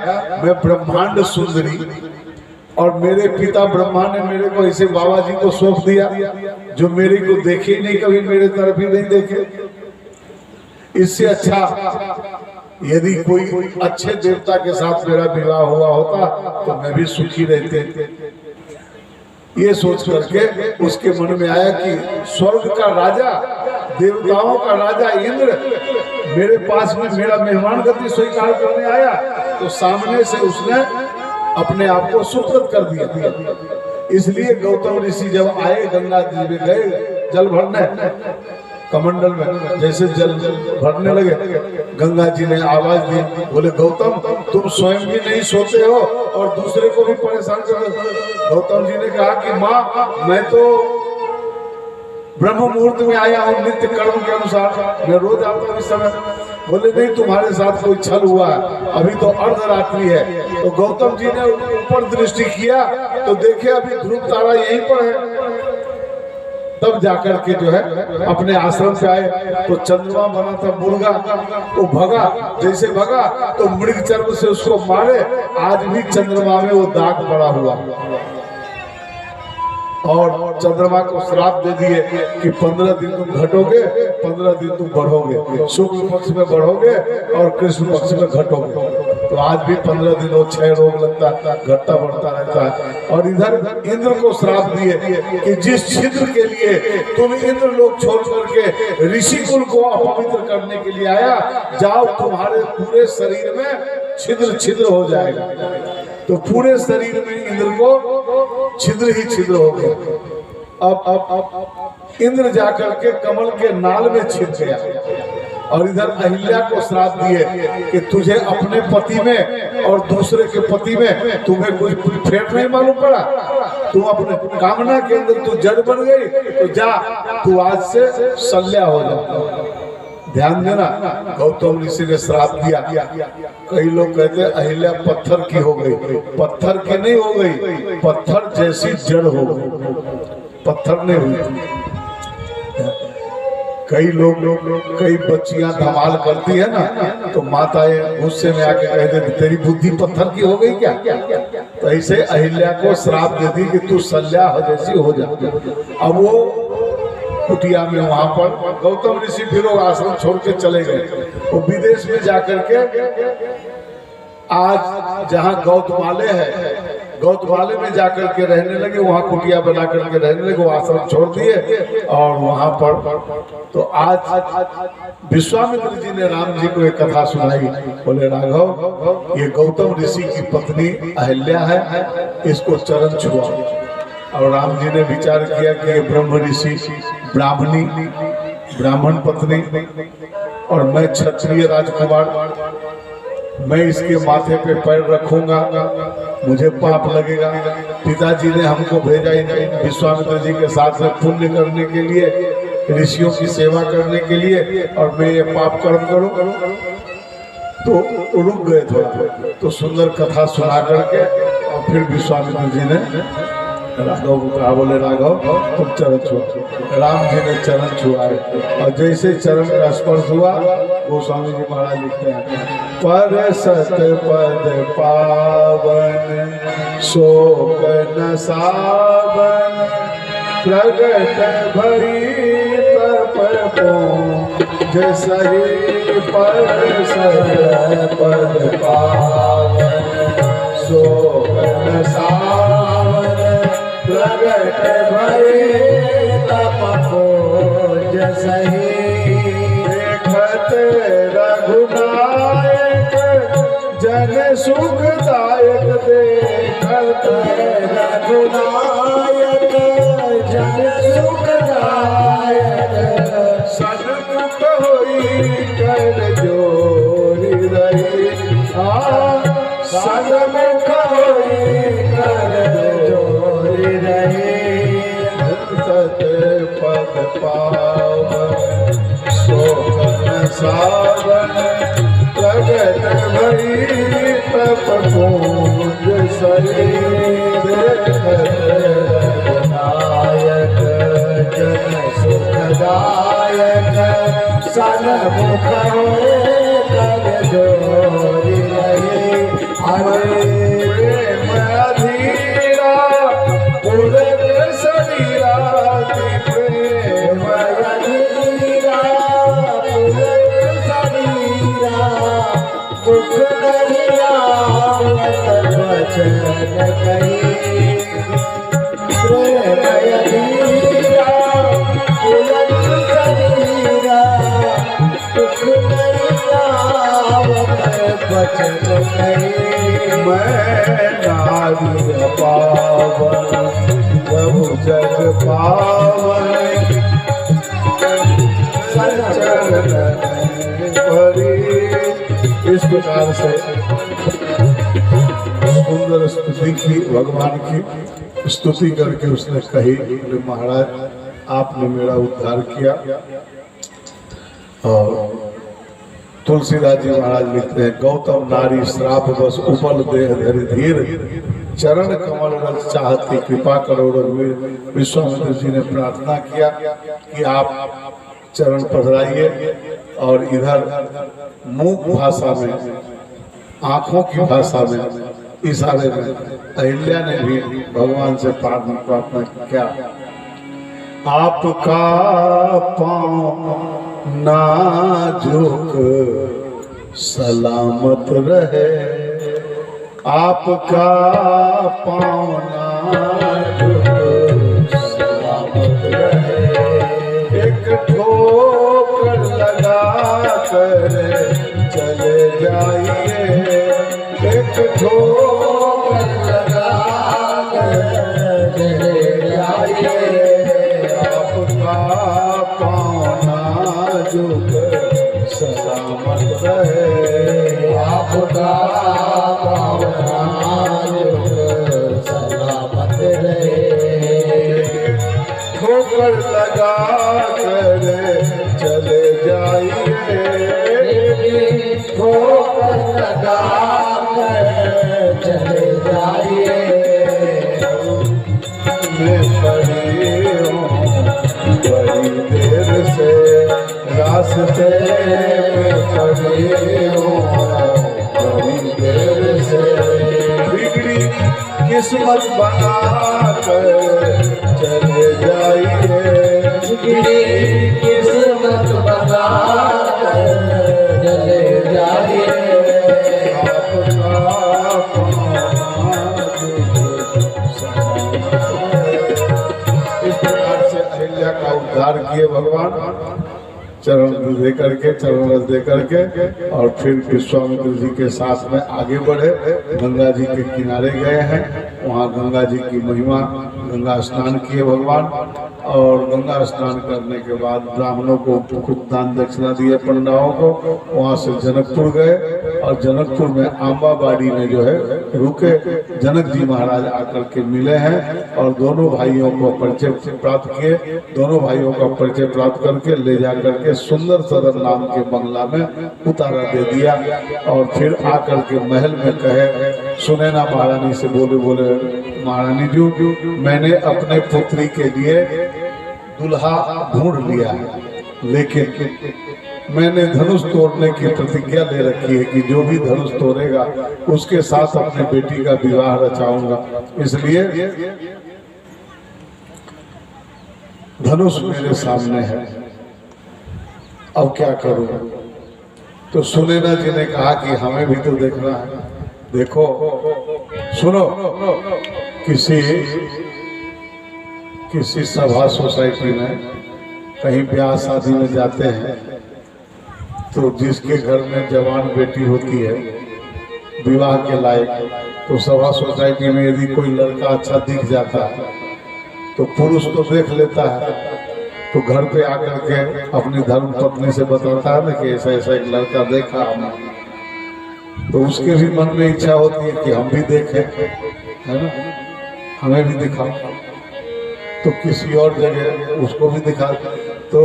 मैं ब्रह्मांड सुंदरी, और मेरे पिता ब्रह्मा ने मेरे को ऐसे बाबा जी को सौंप दिया जो मेरे को देखे ही नहीं, कभी मेरे तरफ ही नहीं देखे। इससे अच्छा यदि कोई अच्छे देवता के साथ मेरा विवाह हुआ होता तो मैं भी सुखी रहते। ये सोच करके उसके मन में आया कि स्वर्ग का राजा, देवताओं का राजा इंद्र मेरे पास में मेरा मेहमान गति स्वीकार करने आया, तो सामने से उसने अपने आप को सुप्रत कर दिया। इसलिए गौतम ऋषि जब आए गंगा जी में गए जल भरने, कमंडल में जैसे जल भरने लगे, गंगा जी ने आवाज दी, बोले गौतम तुम स्वयं भी नहीं सोते हो और दूसरे को भी परेशान कर दो। गौतम जी ने कहा कि माँ मैं तो ब्रह्म मुहूर्त में आया हूँ, नित्य कर्म के अनुसार मैं रोज आता हूँ इस समय। बोले नहीं तुम्हारे साथ कोई छल हुआ है, अभी तो अर्धरात्रि है। तो गौतम जी ने ऊपर दृष्टि किया तो देखे अभी ध्रुव तारा यहीं पर है। तब जाकर के जो है अपने आश्रम से आए तो चंद्रमा बना था मुर्गा, वो भगा, जैसे भगा तो मृग चर्म से उसको मारे। आज भी चंद्रमा में वो दाग पड़ा हुआ, और चंद्रमा को श्राप दे दिए कि 15 दिन तुम घटोगे, 15 दिन तुम बढ़ोगे, शुक्ल पक्ष में बढ़ोगे और कृष्ण पक्ष में घटोगे। तो आज भी 15 दिन वो 6 रोग लगता, घटता बढ़ता रहता है। और इधर इंद्र को श्राप दिए कि जिस छिद्र के लिए तुम इंद्र लोग छोड़ करके ऋषि कुल को अपवित्र करने के लिए आया, जाओ तुम्हारे पूरे शरीर में छिद्र छिद्र हो जाएगा। तो पूरे शरीर में इंद्र को छिद्र ही छिद्र हो गया। अब इंद्र जाकर के कमल के नाल में छिप गया, और इधर अहिल्या को श्राप दिए कि तुझे अपने पति में और दूसरे के पति में तुम्हें कुछ फेट नहीं मालूम पड़ा, तुम अपने कामना के अंदर तू जड़ बन गई, तो जा तू आज से शल्या हो जा। ध्यान देना, गौतम ऋषि ने श्राप दिया। कई लोग कहते हैं अहिल्या पत्थर की हो गई, पत्थर की नहीं हो गई, पत्थर जैसी जड़ हो गई, पत्थर नहीं हुई। कई लोग कई बच्चियां धमाल करती है ना, तो माताएं गुस्से में आके कहते हैं तेरी बुद्धि पत्थर की हो गई क्या? तो ऐसे अहिल्या को श्राप दे दी कि तू शल्या जैसी हो जा। अब वो कुटिया में वहां पर गौतम ऋषि फिर वो आश्रम छोड़ के चले गए। वो विदेश में जाकर के आज जहाँ गौतमालय है, गौतमालय में जाकर के रहने लगे, वहाँ कुटिया बना करके रहने लगे, वो आश्रम छोड़ दिए। और वहां पर तो आज विश्वामित्र जी ने राम जी को एक कथा सुनाई। बोले राघव ये गौतम ऋषि की पत्नी अहिल्या है, इसको चरण छुआ। और राम जी ने विचार किया कि ये ब्रह्म ऋषि ब्राह्मणी, ब्राह्मण पत्नी, और मैं क्षत्रिय राजकुमार, मैं इसके माथे पे पैर रखूंगा, मुझे पाप लगेगा। पिताजी ने हमको भेजा विश्वामित्र जी के साथ में पुण्य करने के लिए, ऋषियों की सेवा करने के लिए, और मैं ये पाप कर्म करूं। तो रुक गए थोड़ा, तो सुंदर कथा सुना करके और फिर विश्वामित्र जी ने राघव को कहा, बोले राघव तुम चरण छुआ। राम जी ने चरण छुआए, और जैसे चरण का स्पर्श हुआ, गोस्वामी जी महाराज लिखते हैं पर सत पद पावन शोक न सावन प्रगट भई तप जसहि पर सत पद पावन सोहन सावन प्रगट भये तप खोज सही देखत रघुनायक जन सुखदायक देखत रघुनायक जन सुखदायक सन्मुख होई कर जोरी रही सन्मुख होई कर जोरी रही सत पद पावन सोहन सावन प्रगट भई तप खोज सही देखत रघुनायक जन सुखदायक सन्मुख होई कर जोरी रही प्रेम अधीरा पुलक शरीरा प्रेम अधीरा पुलक शरीरा दुख नहीं आवत वचन कही प्रेम अधीरा पुलक शरीरा दुख नहीं आवत वचन कही मैं नारी पावन प्रभु जग पावन संचरण परी। इस प्रकार से सुंदर स्तुति की, भगवान की स्तुति करके उसने कही, महाराज आपने मेरा उद्धार किया। और तुलसीदास जी महाराज लिखते हैं, गौतम नारी श्राप बस उपल देह धरि धीर चरण कमल रस चाहती कृपा करो रघुवीर। विश्वामित्र जी ने प्रार्थना किया कि आप चरण पधराइए, और इधर मूक भाषा में, आंखों की भाषा में, इशारे में अहिल्या ने भी भगवान से प्रार्थना क्या, आपका पाँव नाजुक सलामत रहे, आपका पाँव नाजुक सलामत रहे। एक ठोकर लगा कर चले जाइए, एक ठोकर लगा कर चले जाइए, आपका पाँव नाजुक सलामत रहे, आपका पाँव नाजुक सलामत रहे। ठोकर लगा कर चले जाइए, ठोकर लगा कर चले जाइए, मैं पड़ी हूँ बड़ी देर से रास्ते में पड़ी हूँ बड़ी देर से, बिगड़ी किस्मत बना कर चले जाइए, बिगड़ी किस्मत बना कर चले जाइए, आपका इस प्रकार से अहिल्या का उद्धार किए भगवान, चरण दे करके, चरण रस दे करके, और फिर विश्वामित्र जी के साथ में आगे बढ़े, गंगा जी के किनारे गए हैं। वहाँ गंगा जी की महिमा, गंगा स्नान किए भगवान, और गंगा स्नान करने के बाद ब्राह्मणों को कुछ दान दक्षिणा दिए, पंडाओं को। वहाँ से जनकपुर गए, और जनकपुर में आंबाबाड़ी में जो है रुके। जनक जी महाराज आकर के मिले हैं, और दोनों भाइयों को परिचय प्राप्त किए। दोनों भाइयों का परिचय प्राप्त करके ले जा करके सुंदर सदन नाम के बंगला में उतारा दे दिया, और फिर आकर के महल में कहे, सुनैना महारानी से बोले महारानी जी, मैंने अपने पुत्री के लिए दुल्हा ढूंढ लिया है, लेकिन मैंने धनुष तोड़ने की प्रतिज्ञा ले रखी है कि जो भी धनुष तोड़ेगा उसके साथ अपनी बेटी का विवाह रचाऊंगा, इसलिए धनुष मेरे सामने है, अब क्या करूं। तो सुनैना जी ने कहा कि हमें भी तो देखना है। देखो सुनो, किसी सभा सोसाइटी में कहीं ब्याह शादी में जाते हैं तो जिसके घर में जवान बेटी होती है विवाह के लायक, तो सभा सोसाइटी में यदि कोई लड़का अच्छा दिख जाता है तो पुरुष तो देख लेता है, तो घर पे आकर के अपनी धर्म पत्नी से बताता है ना कि ऐसा ऐसा एक लड़का देखा हमने, तो उसके भी मन में इच्छा होती है कि हम भी देखें, है ना, हमें भी दिखाओ। तो किसी और जगह उसको भी दिखा। तो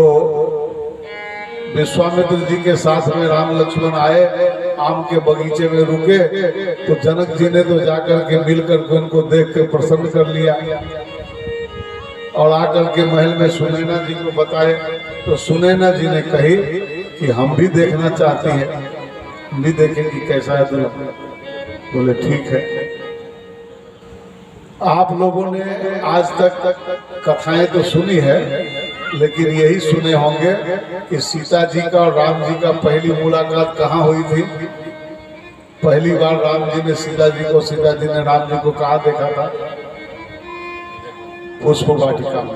विश्वामित्र जी के साथ में राम लक्ष्मण आए, आम के बगीचे में रुके, तो जनक जी ने तो जाकर के मिलकर के उनको देख के प्रसन्न कर लिया और आकर के महल में सुनैना जी को बताए। तो सुनैना जी ने कही कि हम भी देखना चाहती हैं, हम भी देखेंगे कैसा है दुल्हन। बोले ठीक है। आप लोगों ने आज तक कथाएं तो सुनी है, लेकिन यही सुने होंगे कि सीता जी का और राम जी का पहली मुलाकात कहाँ हुई थी। पहली बार राम जी ने सीता जी को, सीता जी ने राम जी को कहाँ देखा था? पुष्प वाटिका में,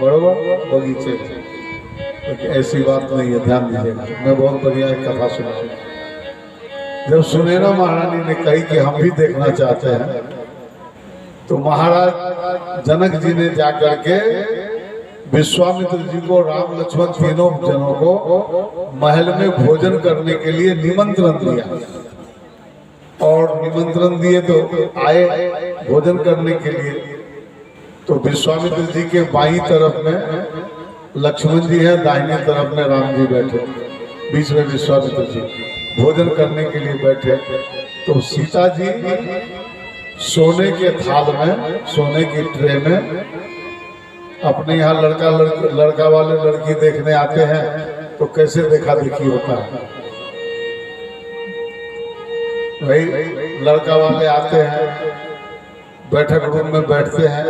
बरोबर, बगीचे में। ऐसी बात नहीं है, ध्यान दीजिएगा, मैं बहुत बढ़िया एक कथा सुना। जब सुनैना महारानी ने कही कि हम भी देखना चाहते हैं, तो महाराज जनक जी ने जाकर के विश्वामित्र जी को, राम लक्ष्मण तीनों जनों को महल में भोजन करने के लिए निमंत्रण दिया। और निमंत्रण दिए तो आए भोजन करने के लिए। तो विश्वामित्र जी के बाईं तरफ में लक्ष्मण जी हैं, दाहिनी तरफ में राम जी बैठे, बीच में विश्वामित्र जी भोजन करने के लिए बैठे। तो सीता जी सोने के थाल में, सोने की ट्रे में, अपने यहाँ लड़का वाले लड़की देखने आते हैं तो कैसे देखा देखी होता है भाई। लड़का वाले आते हैं, बैठक रूम में बैठते हैं,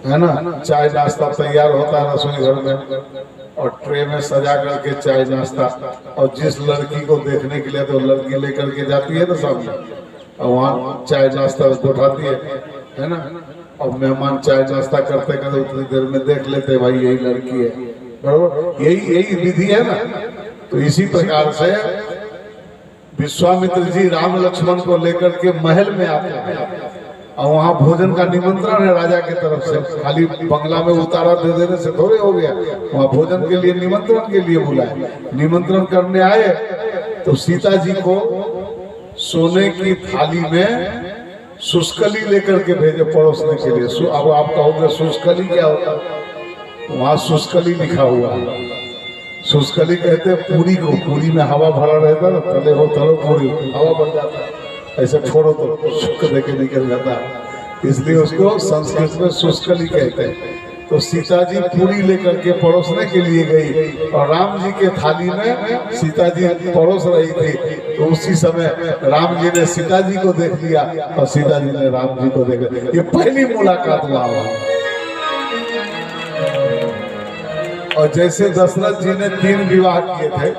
है ना, चाय नाश्ता तैयार होता है रसोई घर में, और ट्रे में सजा करके चाय नाश्ता। और जिस लड़की को देखने के लिए तो लड़की लेकर के जाती है ना सामने, और वहाँ चाय नाश्ता उठाती है ना, और मेहमान चाय नाश्ता करते करते उतनी देर में देख लेते भाई यही लड़की है, बराबर, यही विधि है ना। तो इसी प्रकार से विश्वामित्र जी राम लक्ष्मण को लेकर के महल में आते हैं, और वहाँ भोजन का निमंत्रण है राजा की तरफ से। खाली बंगला में उतारा दे देने से थोड़े हो गया, वहाँ भोजन के लिए निमंत्रण के लिए बुलाए। निमंत्रण करने आए तो सीता जी को सोने की थाली में शुष्कली लेकर के भेजे परोसने के लिए। अब आप कहोगे शुष्कली क्या होता है? वहाँ शुष्कली लिखा हुआ है। शुष्कली कहते हैं पूरी को, पूरी में हवा भरा रहता है ना, तले हो तलो पूरी हवा बन जाता है, ऐसे फोड़ो तो शुष्क देके निकल जाता है, इसलिए उसको संस्कृत में शुष्कली कहते हैं। तो सीता जी पूरी लेकर के परोसने के लिए गई, और राम जी के थाली में सीता जी परोस रही थी। तो उसी समय राम जी ने सीता जी को देख लिया और सीता जी ने राम जी को देख लिया। ये पहली मुलाकात हुआ। और जैसे दशरथ जी ने 3 विवाह किए थे,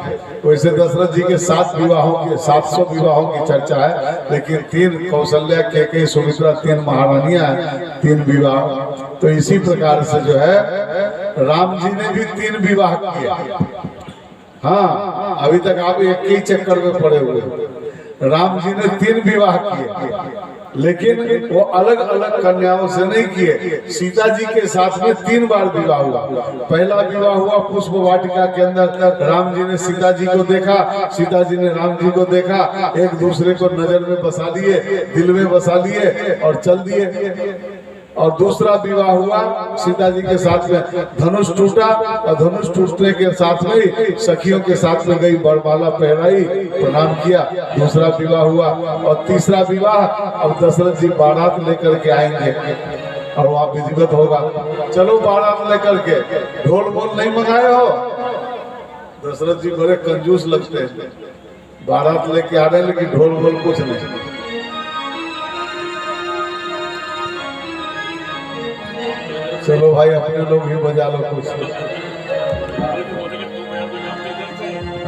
वैसे दशरथ जी के 7 विवाहों के 700 विवाहों की चर्चा है, लेकिन 3 कौशल्या, कैकेयी, सुमित्रा, 3 महारानियां हैं, 3 विवाह। तो इसी प्रकार से जो है राम जी ने भी 3 विवाह किए। हाँ, अभी तक आप एक ही चक्कर में पड़े हुए। राम जी ने 3 विवाह किए, लेकिन वो अलग अलग कन्याओं से नहीं किए। सीता जी के साथ में 3 बार विवाह हुआ। पहला विवाह हुआ पुष्प वाटिका के अंदर, राम जी ने सीता जी को देखा, सीता जी ने राम जी को देखा, एक दूसरे को नजर में बसा लिए, दिल में बसा लिए और चल दिए। और दूसरा विवाह हुआ सीता जी के साथ में, धनुष टूटा, और धनुष टूटने के साथ में ही सखियों के साथ में गई, बरमाला पहनाई, प्रणाम किया, दूसरा विवाह हुआ। और तीसरा विवाह अब दशरथ जी बारात लेकर के आएंगे और वहाँ विधिवत होगा। चलो बारात लेकर के, ढोल बोल नहीं मंगाए हो? दशरथ जी बड़े कंजूस लगते हैं, बारात लेके आ रहे हैं लेकिन ढोल बोल कुछ नहीं। चलो भाई अपने लोग ही बजा लो कुछ।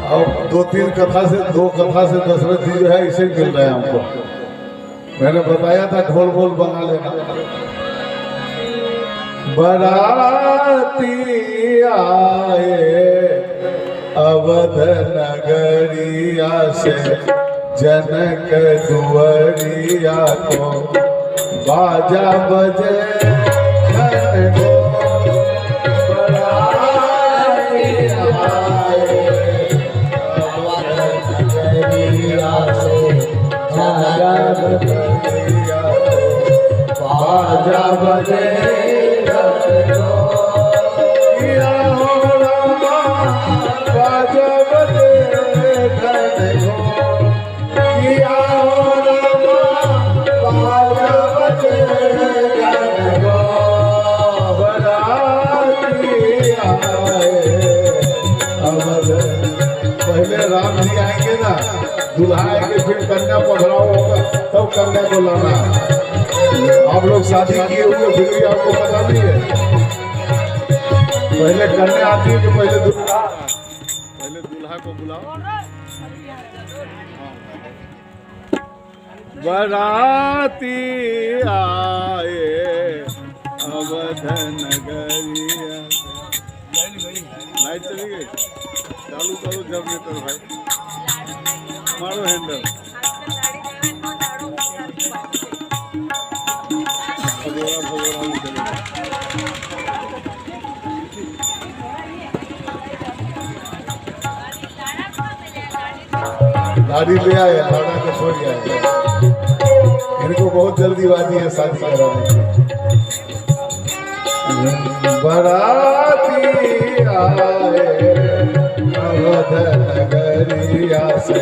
अब 2 कथा से दशरथ जी जो है इसे मिल रहे हैं हमको। मैंने बताया था ढोल बोल बना लेना। बराती आए अवध नगरिया से जनक दुआरिया को बाजा बजे घन घो। बराती आए अवध नगरिया से जनक दुआरिया को बाजा बजे पहले राम जी आएंगे ना, दूल्हा आएंगे, फिर कन्या पधराव होगा, तब कन्या को लाना। आप लोग शादी किए हुए फिर भी आपको पता नहीं है। पहले कन्या आती है कि पहले दूल्हा को बुलाओ। बराती आए अवध नगरिया। लाइट चली गई, चालू करो जब नहीं करो भाई, मारो हैंडल। गाड़ी ले आए, लाड़ा को छोड़ आए। इनको बहुत जल्दीबाजी है शादी कराने की। बराती आए अवध नगरिया से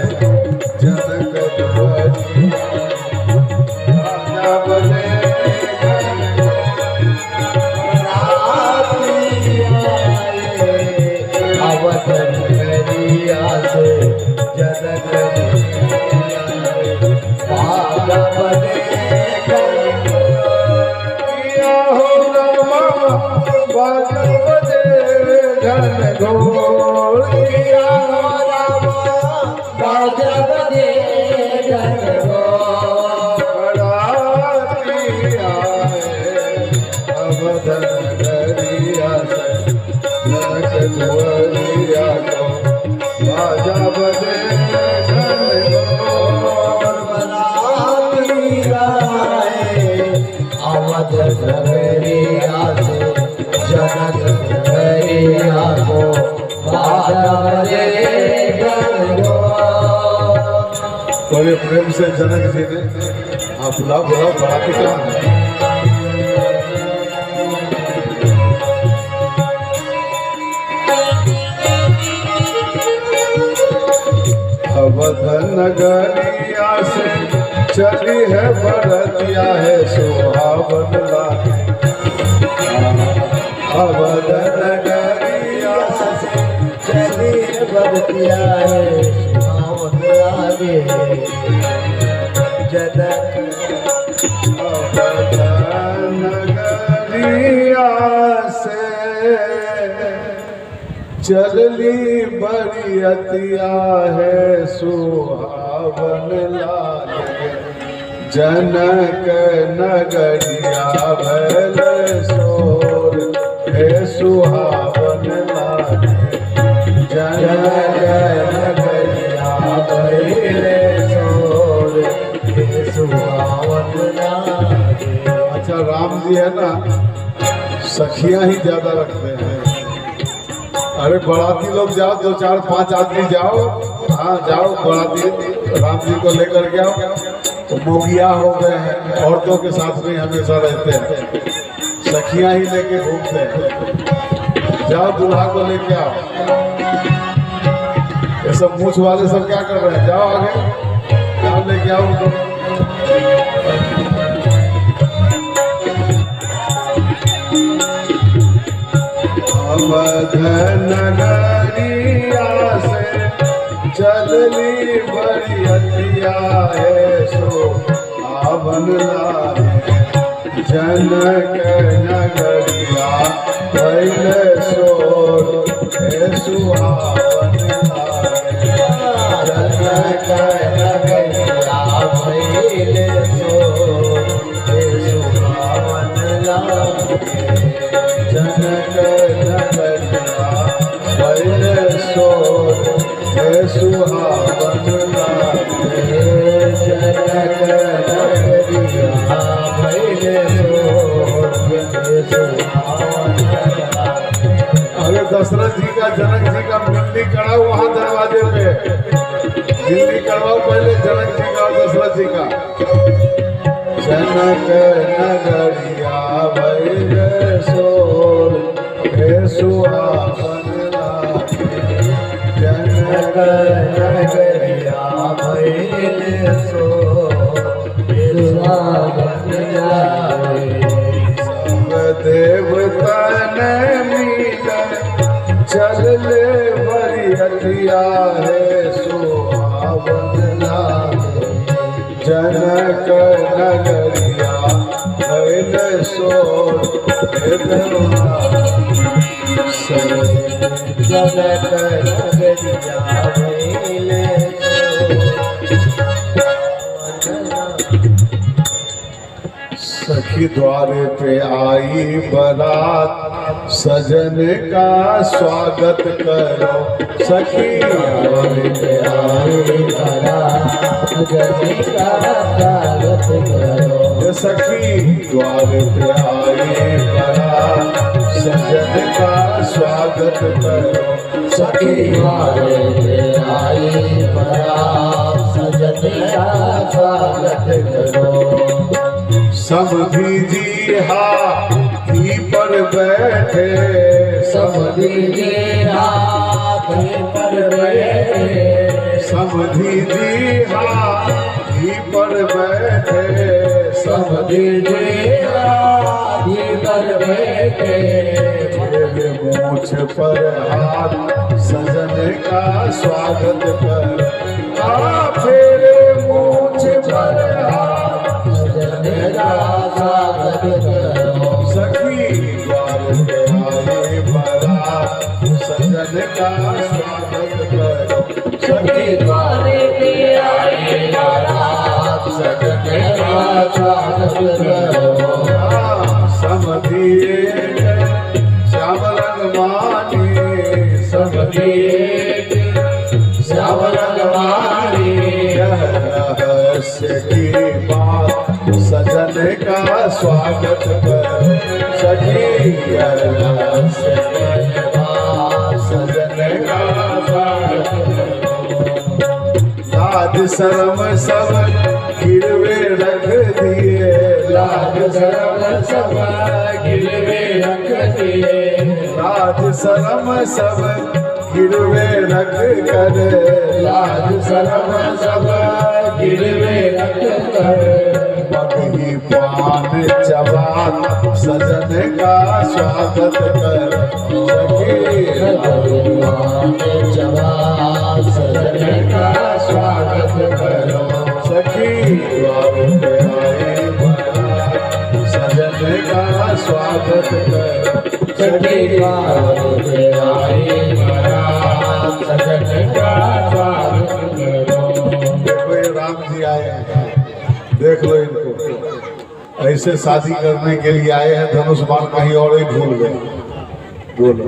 जनक दुआरिया बाजा बजे। बराती आए अवध नगरिया से जनक बाजा बजे। बाजा बजे घन घोर किया राम, बाजा बजे घन घोर। बराती आए अवध नगरिया से जनक दुआरिया को बाजा बजे घन घोर। बराती आए अवध नगरिया से जनक दुआरिया को बाजा बजे घन घोर। बड़े प्रेम से जनक जी ने आप बुलाओ बुलाओ, बराती कहाँ है? अवध नगरिया से चली है बरतिया है सुहावन लागे। अवध नगरिया से चली है बरतिया है सुहावन लागे। जनक अवध नगरिया से चलली बरियतिया है सुहावन लागे। जनक नगरिया भैल सोर हे सुहावन लागे। जनक नगरिया भैल सोर हे सुहावन लागे। अच्छा, राम जी है ना, सखियां ही ज्यादा रखते हैं। अरे बाराती लोग जाओ, 2 4 5 आदमी जाओ, हाँ जाओ, बाराती राम जी को लेकर के आओ। तो मोगिया हो गए हैं, औरतों के साथ में हमेशा रहते हैं, सखियां ही लेके घूमते हैं। जाओ दूल्हा को लेके आओ। ये सब मूछ वाले सब क्या कर रहे हैं? जाओ आगे, जाओ लेके आओ उनको। अवध नगरिया से चलली बरियतिया है सुहावन लागे। जनक नगरिया भैल सोर हे सुहावन लागे। जनक नगरिया भैल सोर नगरिया भइले सोर हे सुहावन लागे। जनक नगरिया भइले सोर हे सुहावन लागे। अरे दशरथ जी का जनक जी का मिलनी कराओ वहां दरवाजे पे, मिलनी करवाओ पहले जनक जी का और दशरथ जी का। जनक नगरिया भइले सोर हे सुहावन लागे। जनक नगरिया भइले सोर हे सुहावन लागे। सब देवतन मिलन चल ले बरियतिया है सुहावन लागे। जनक नगरिया भइले सोर हे जनक नगरिया भइले सखी द्वारे पे आई बारात सजन का स्वागत करो। सखी द्वारे पे आई बारात सजन का स्वागत करो। सखी द्वारे पे आई बारात सजन का स्वागत करो। सखी द्वारे पे आई बारात सजन का स्वागत करो। समधी जी हाथी पर बैठे, समधी जी हाथी पर बैठे। समधी जी हाथी पर बैठे। समधी जी हाथी पर बैठे। मेरे मूछ पर हाथ सजन का स्वागत कर। फेरे मूछ पर हाथ सजन का स्वागत करो। सखी द्वार पे आए बारात सजन का स्वागत करो। सखी द्वारे पे आए बारात सजन का स्वागत करो। समधी श्याम रंग मानी, समधी श्याम रंग मानी। रहस्य की बात सजन का स्वागत करो। सखी रहस्य की बात सजन का स्वागत करो। लाज शर्म सब गिरवे रख दिए। लाज शर्म सब गिरवे रख दिए। लाज शर्म सब गिरवे रख कर। लाज शर्म सब गिरवे रख कर। मगही पान चबान सजन का स्वागत कर। सखी भगवान जवान सजन का स्वागत करो। सखी द्वार पे आए बारात सजन का स्वागत कर। सखी द्वार पे आए बारात सजन का स्वागत करो। देखो ये राम जी आए हैं, देख लो इनको। ऐसे शादी करने के लिए आए हैं, धनुष बाण कहीं और ही भूल गए। बोलो,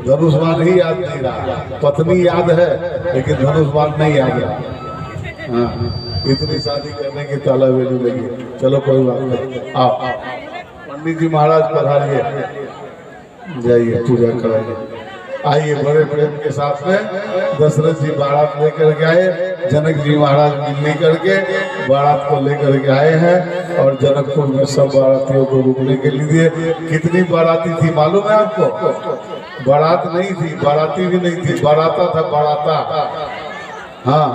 धनुष बाण ही याद नहीं रहा। पत्नी याद है लेकिन धनुष बाण नहीं याद रहा। हाँ, इतनी शादी करने की ताला वेलू लगी। चलो कोई बात नहीं, आओ पंडित जी महाराज पधारिए, जाइए पूजा कराइए। आइए बड़े प्रेम के साथ में दशरथ जी बारात लेकर के आए। जनक जी महाराज मिलनी करके बारात को लेकर के आए हैं और जनकपुर में सब बारातियों को रुकने के लिए। कितनी बाराती थी मालूम है आपको? बारात नहीं थी, बाराती भी नहीं थी, बाराता था, बाराता। हाँ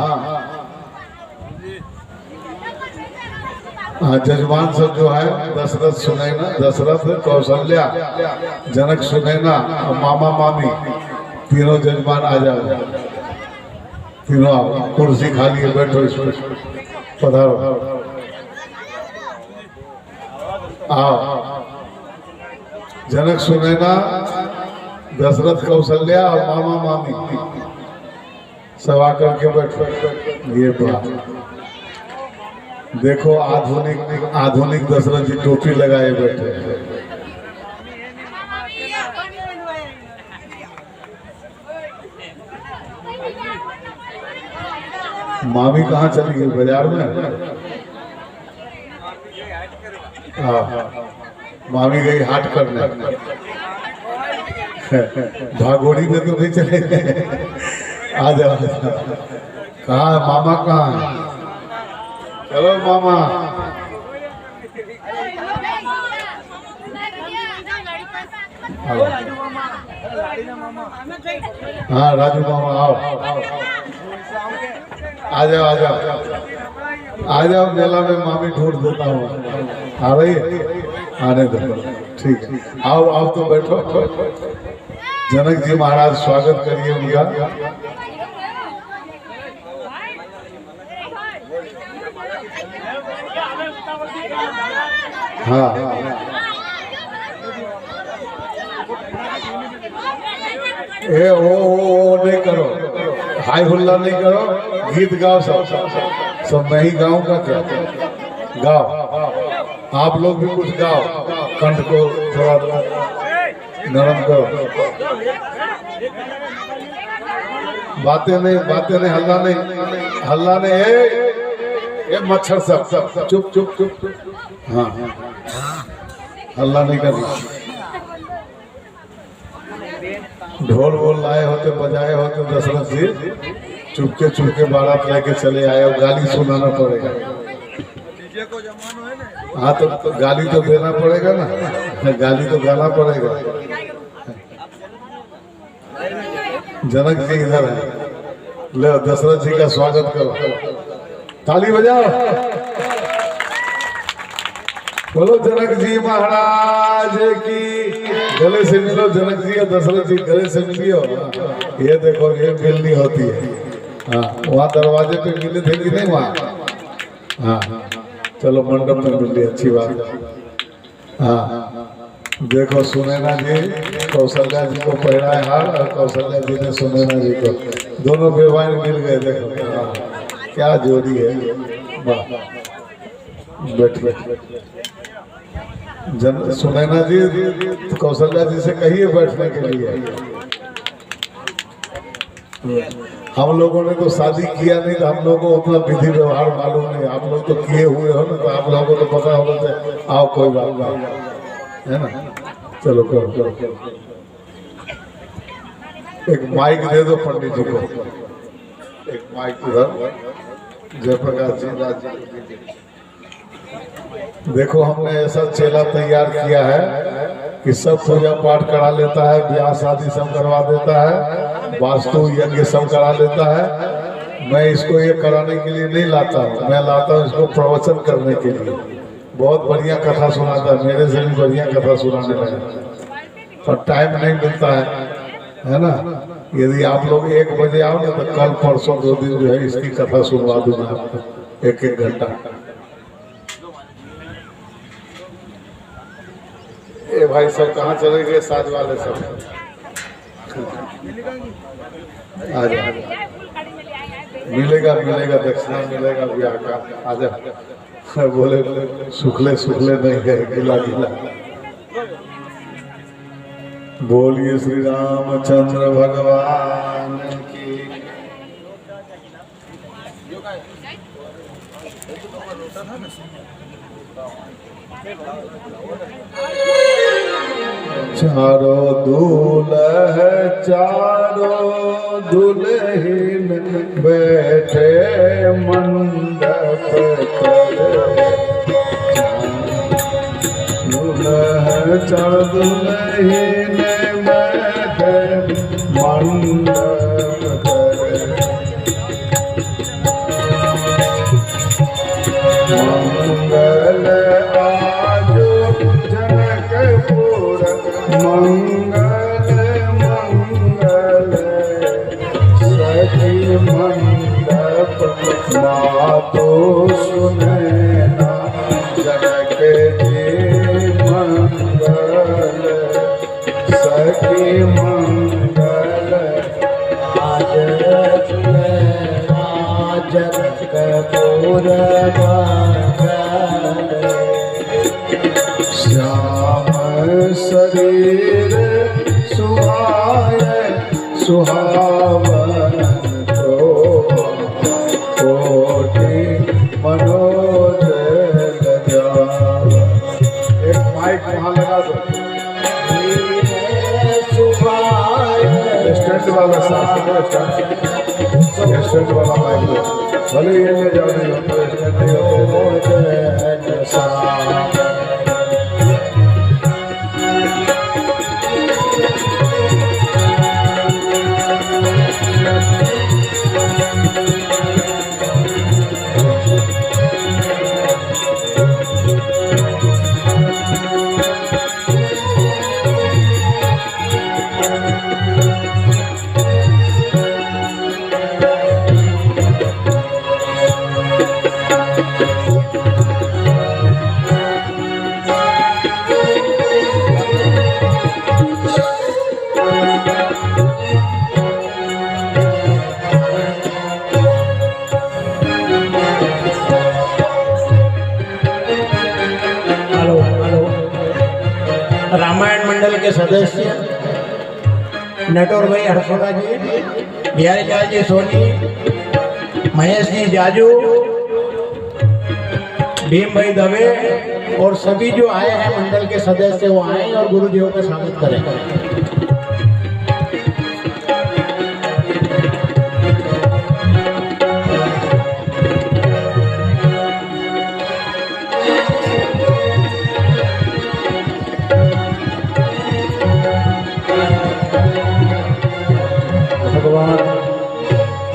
हाँ, जजमान सब जो है दशरथ सुनैना, दशरथ कौशल्या जनक सुनैना और मामा मामी तीनों जजमान आ जाओ। तीनों आओ, कुर्सी खाली है, बैठो इस पर, पधारो, आओ। जनक सुनैना, दशरथ कौशल्या और मामा मामी सब आकर के बैठो। ये बात देखो, आधुनिक दशरथ जी टोपी लगाए बैठे हैं। मामी कहाँ चली गई? बाजार में? हाँ, मामी गई हाट करने। भागोड़ी में तो नहीं चले गए। आ जाओ। कहाँ है मामा? कहाँ है? चलो मामा। हाँ राजू मामा आओ। आ जाओ आ जाओ आ जाओ, मेला में मामी ढूंढ देता हूँ। आ रही है? आने दो, ठीक है। आओ आओ तो बैठो। जनक जी महाराज स्वागत करिए उनका। हाँ ए ओ नहीं करो, हाय हुल्ला नहीं करो, गीत गाओ। सब मैं ही गाऊंगा क्या? गाओ आप लोग भी कुछ गाओ, कंठ को थोड़ा नरम करो। बातें नहीं, हल्ला नहीं। ए मच्छर सब चुप चुप चुप। हाँ हल्ला नहीं करना। ढोल वोल लाए होते, बजाए होते दशरथ जी, चुपके बारात लेके चले आए। और गाली सुनाना पड़ेगा। हाँ तो गाली तो देना पड़ेगा ना, गाली तो गाना पड़ेगा। जनक जी इधर है, ले दशरथ जी का स्वागत करो, ताली बजाओ। बोलो जनक जी महाराज की। गले से मिलो जनक जी और दशरथ जी, गले से मिलियो। ये देखो ये मिलनी होती है। हाँ वहाँ दरवाजे पे मिले थे कि नहीं वहाँ? हाँ चलो मंडप में मिली, अच्छी बात है। हाँ देखो सुनैना जी कौशल्या जी को पहनाए हार, और कौशल्या जी ने सुनैना जी को, दोनों बेवाइन मिल गए। देखो हाँ, क्या जोड़ी है। वाह बैठिए। सुनैना जी कौशल्या जी से कहिए बैठने के लिए। हम लोगों ने तो शादी किया नहीं, तो हम लोगों को उतना विधि व्यवहार मालूम नहीं। आप लोग तो किए हुए हो ना, तो आप लोगों को तो पता होगा कि आओ कोई बात नहीं, है ना? चलो करो। एक माइक दे दो पंडित जी को, एक माइक उधर जयप्रकाश जी राज जी। देखो हमने ऐसा चेला तैयार किया है कि सब पूजा पाठ करा लेता है, ब्याह शादी सब करवा देता है, वास्तु यज्ञ सब करा लेता है। मैं इसको ये कराने के लिए नहीं लाता हूँ, मैं लाता हूँ इसको प्रवचन करने के लिए। बहुत बढ़िया कथा सुनाता है, मेरे से भी बढ़िया कथा सुनाने लगा, पर टाइम नहीं मिलता है ना? यदि आप लोग 1 बजे आओ ना, तो कल परसों 2 दिन जो है इसकी कथा सुनवा दूंगा आपको, 1-1 घंटा। ए भाई सब कहाँ चले गए? साज वाले सब आ जाओ। मिलेगा दक्षिणा मिलेगा ब्याह का। आ जाओ। बोले सुखले नहीं गए, गिला। बोलिए श्री रामचंद्र भगवान की। चारों दुल्हन बैठे मंडप पर। चारों दुल्हन बैठे मंडप पर। मंगल आजो जनकपुर, मंगल सखी मंडप मातो सुनैना जनक जी मंगल सखी मंगल। आज जनकपुर श्याम शरीर सुहावन स्टैंड वाला साथ में स्टैंड वाला माइक भले ये ले जाओ नहीं तो स्टैंड नहीं होते रामायण मंडल के सदस्य नटोर भाई हरसोड़ा जी, बिहारी लाल जी सोनी, महेश जी जाजू, भीम भाई दवे और सभी जो आए हैं मंडल के सदस्य वो आए और गुरुदेव का स्वागत करें।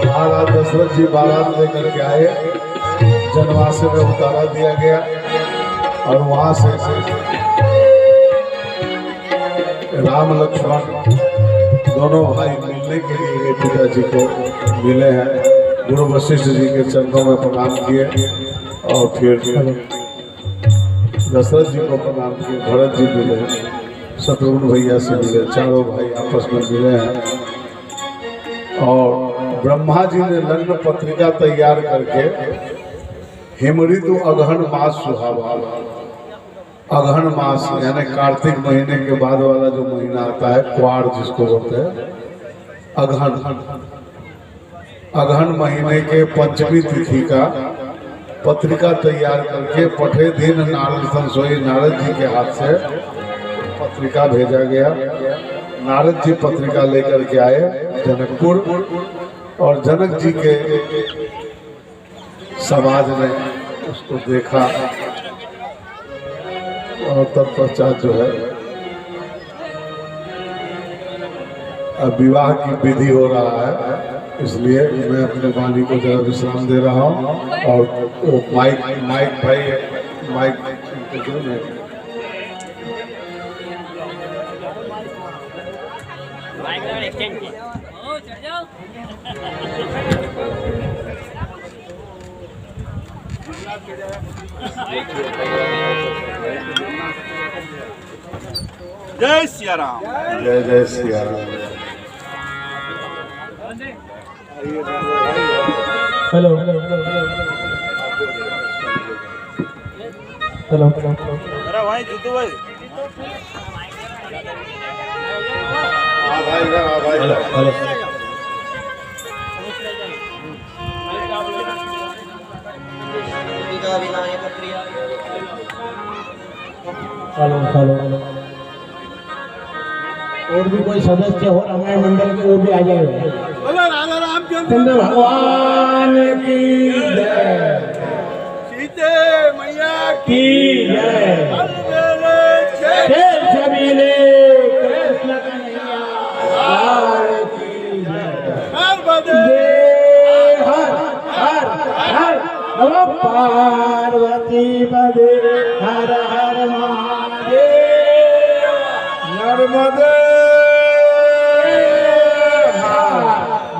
महाराज दशरथ जी बारात लेकर के आए, जनवास में उतारा दिया गया और वहां से राम लक्ष्मण दोनों भाई मिलने के लिए पिताजी को मिले हैं। गुरु वशिष्ठ जी के चरणों में प्रणाम किए और फिर दशरथ जी को प्रणाम किए। भरत जी मिले, शत्रुघ्न भैया से मिले, चारों भाई आपस में मिले हैं। और ब्रह्मा जी ने लग्न पत्रिका तैयार करके हिमऋतु अगहन मास सुहावा, अगहन मास यानी कार्तिक महीने के बाद वाला जो महीना आता है, क्वार जिसको बोलते हैं, अगहन महीने के पंचमी तिथि का पत्रिका तैयार करके पठे दिन नारद संसोई नारद जी के हाथ से पत्रिका भेजा गया। नारद जी पत्रिका लेकर के आए जनकपुर और जनक जी के समाज ने उसको देखा और तत्पश्चात जो है अब विवाह की विधि हो रहा है, इसलिए मैं अपने वाणी को जरा विश्राम दे रहा हूँ। और वो माइक भाई माइक जय सिया राम। जय जय सिया राम। हेलो हेलो अरे भाई जीतू भाई हेलो और भी कोई सदस्य हो रामायण मंडल के वो भी आ जाएगा। राधा रामचंद्र भगवान की जय, सीते मैया की जय, छबीले कृष्ण कन्हैया लाल की जय। हर हर हर नमः पार्वती पदे हर हर महादेव। नर्मदे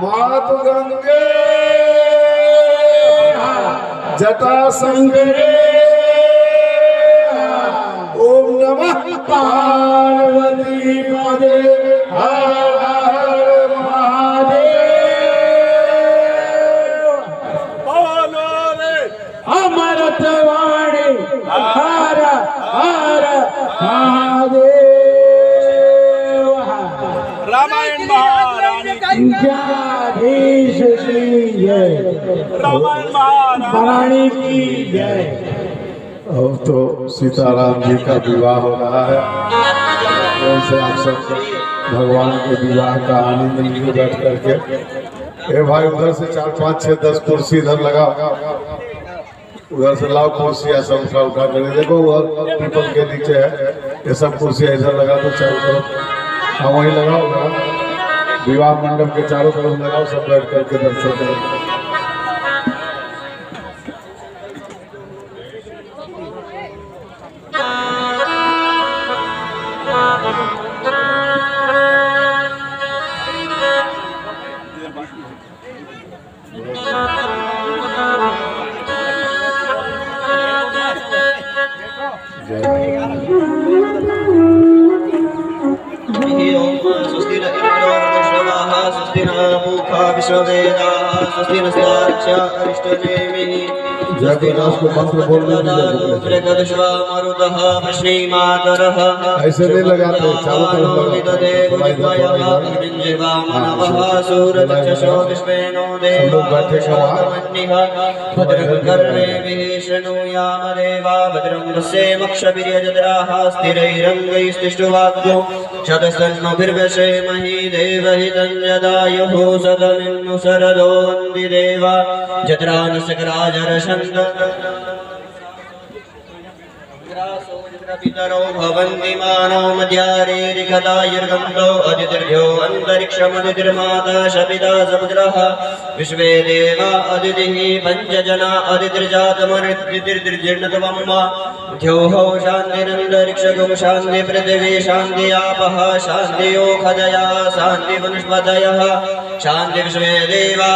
मातु गंगे जटा संगरे ओम नमः पार्वती पदे हर हर महादेव। बोलो रे अमृतवाणी हर हर महादेव। रामायण महारानी जयाधीश की जय, रामायण महारानी की जय। अब तो सीताराम जी का विवाह हो रहा है, वैसे आप सब भगवान के विवाह का आनंद लीजिए बैठ करके। ए भाई उधर से 4 5 6 10 कुर्सी इधर लगा, उधर से लाओ कुर्सियाँ सब उठा कर देखो उधर पीपल के नीचे है, ये सब कुर्सियाँ इधर लगा दो चारों तरफ। हाँ वहीं लगाओ विवाह मंडप के चारों तरफ लगाओ, सब बैठ करके दर्शन करो। स्वस्ति न इंद्रो वृषभाः स्वस्ति न मूखा विश्ववेदाः स्वस्ति नस्तार्क्ष्या अरिष्टनेमिः स्वस्ति नो मरुतः वृष्णिमातरः ऐसे नहीं लगाते, चारों तरफ लगाओ। विदधे गुरुद्वयः अग्निञ्जिवामनवः सूरजक्षो विश्वेनो देवः शाकमन्निः भद्रं कर्णेभिः शृणुयाम देवा भद्रं पश्येमक्षवीर्यजत्राः स्थिरैरङ्गैस्तिष्ठुवाग्भो शतस्तन्नोभिर्वशेमहि देवहितं यदायुः सदमिन्नु शरदो वन्ति देवा जत्रा न सकराजरशन्त पितरो भवन्ति मानो मध्यारेरिखतायुर्गन्धो अदितिर्भ्यो अन्तरिक्षमदितिर्माता शपिता समुद्रः विश्वे देवा अदितिः पञ्चजना अदितिर्जातमरितिर्जीर्णतमं द्योः शान्तिरन्तरिक्षगो शान्ति पृथिवी शान्ति आपः शान्तियोखदयः शान्ति वनस्पतयः शान्ति विश्वे देवा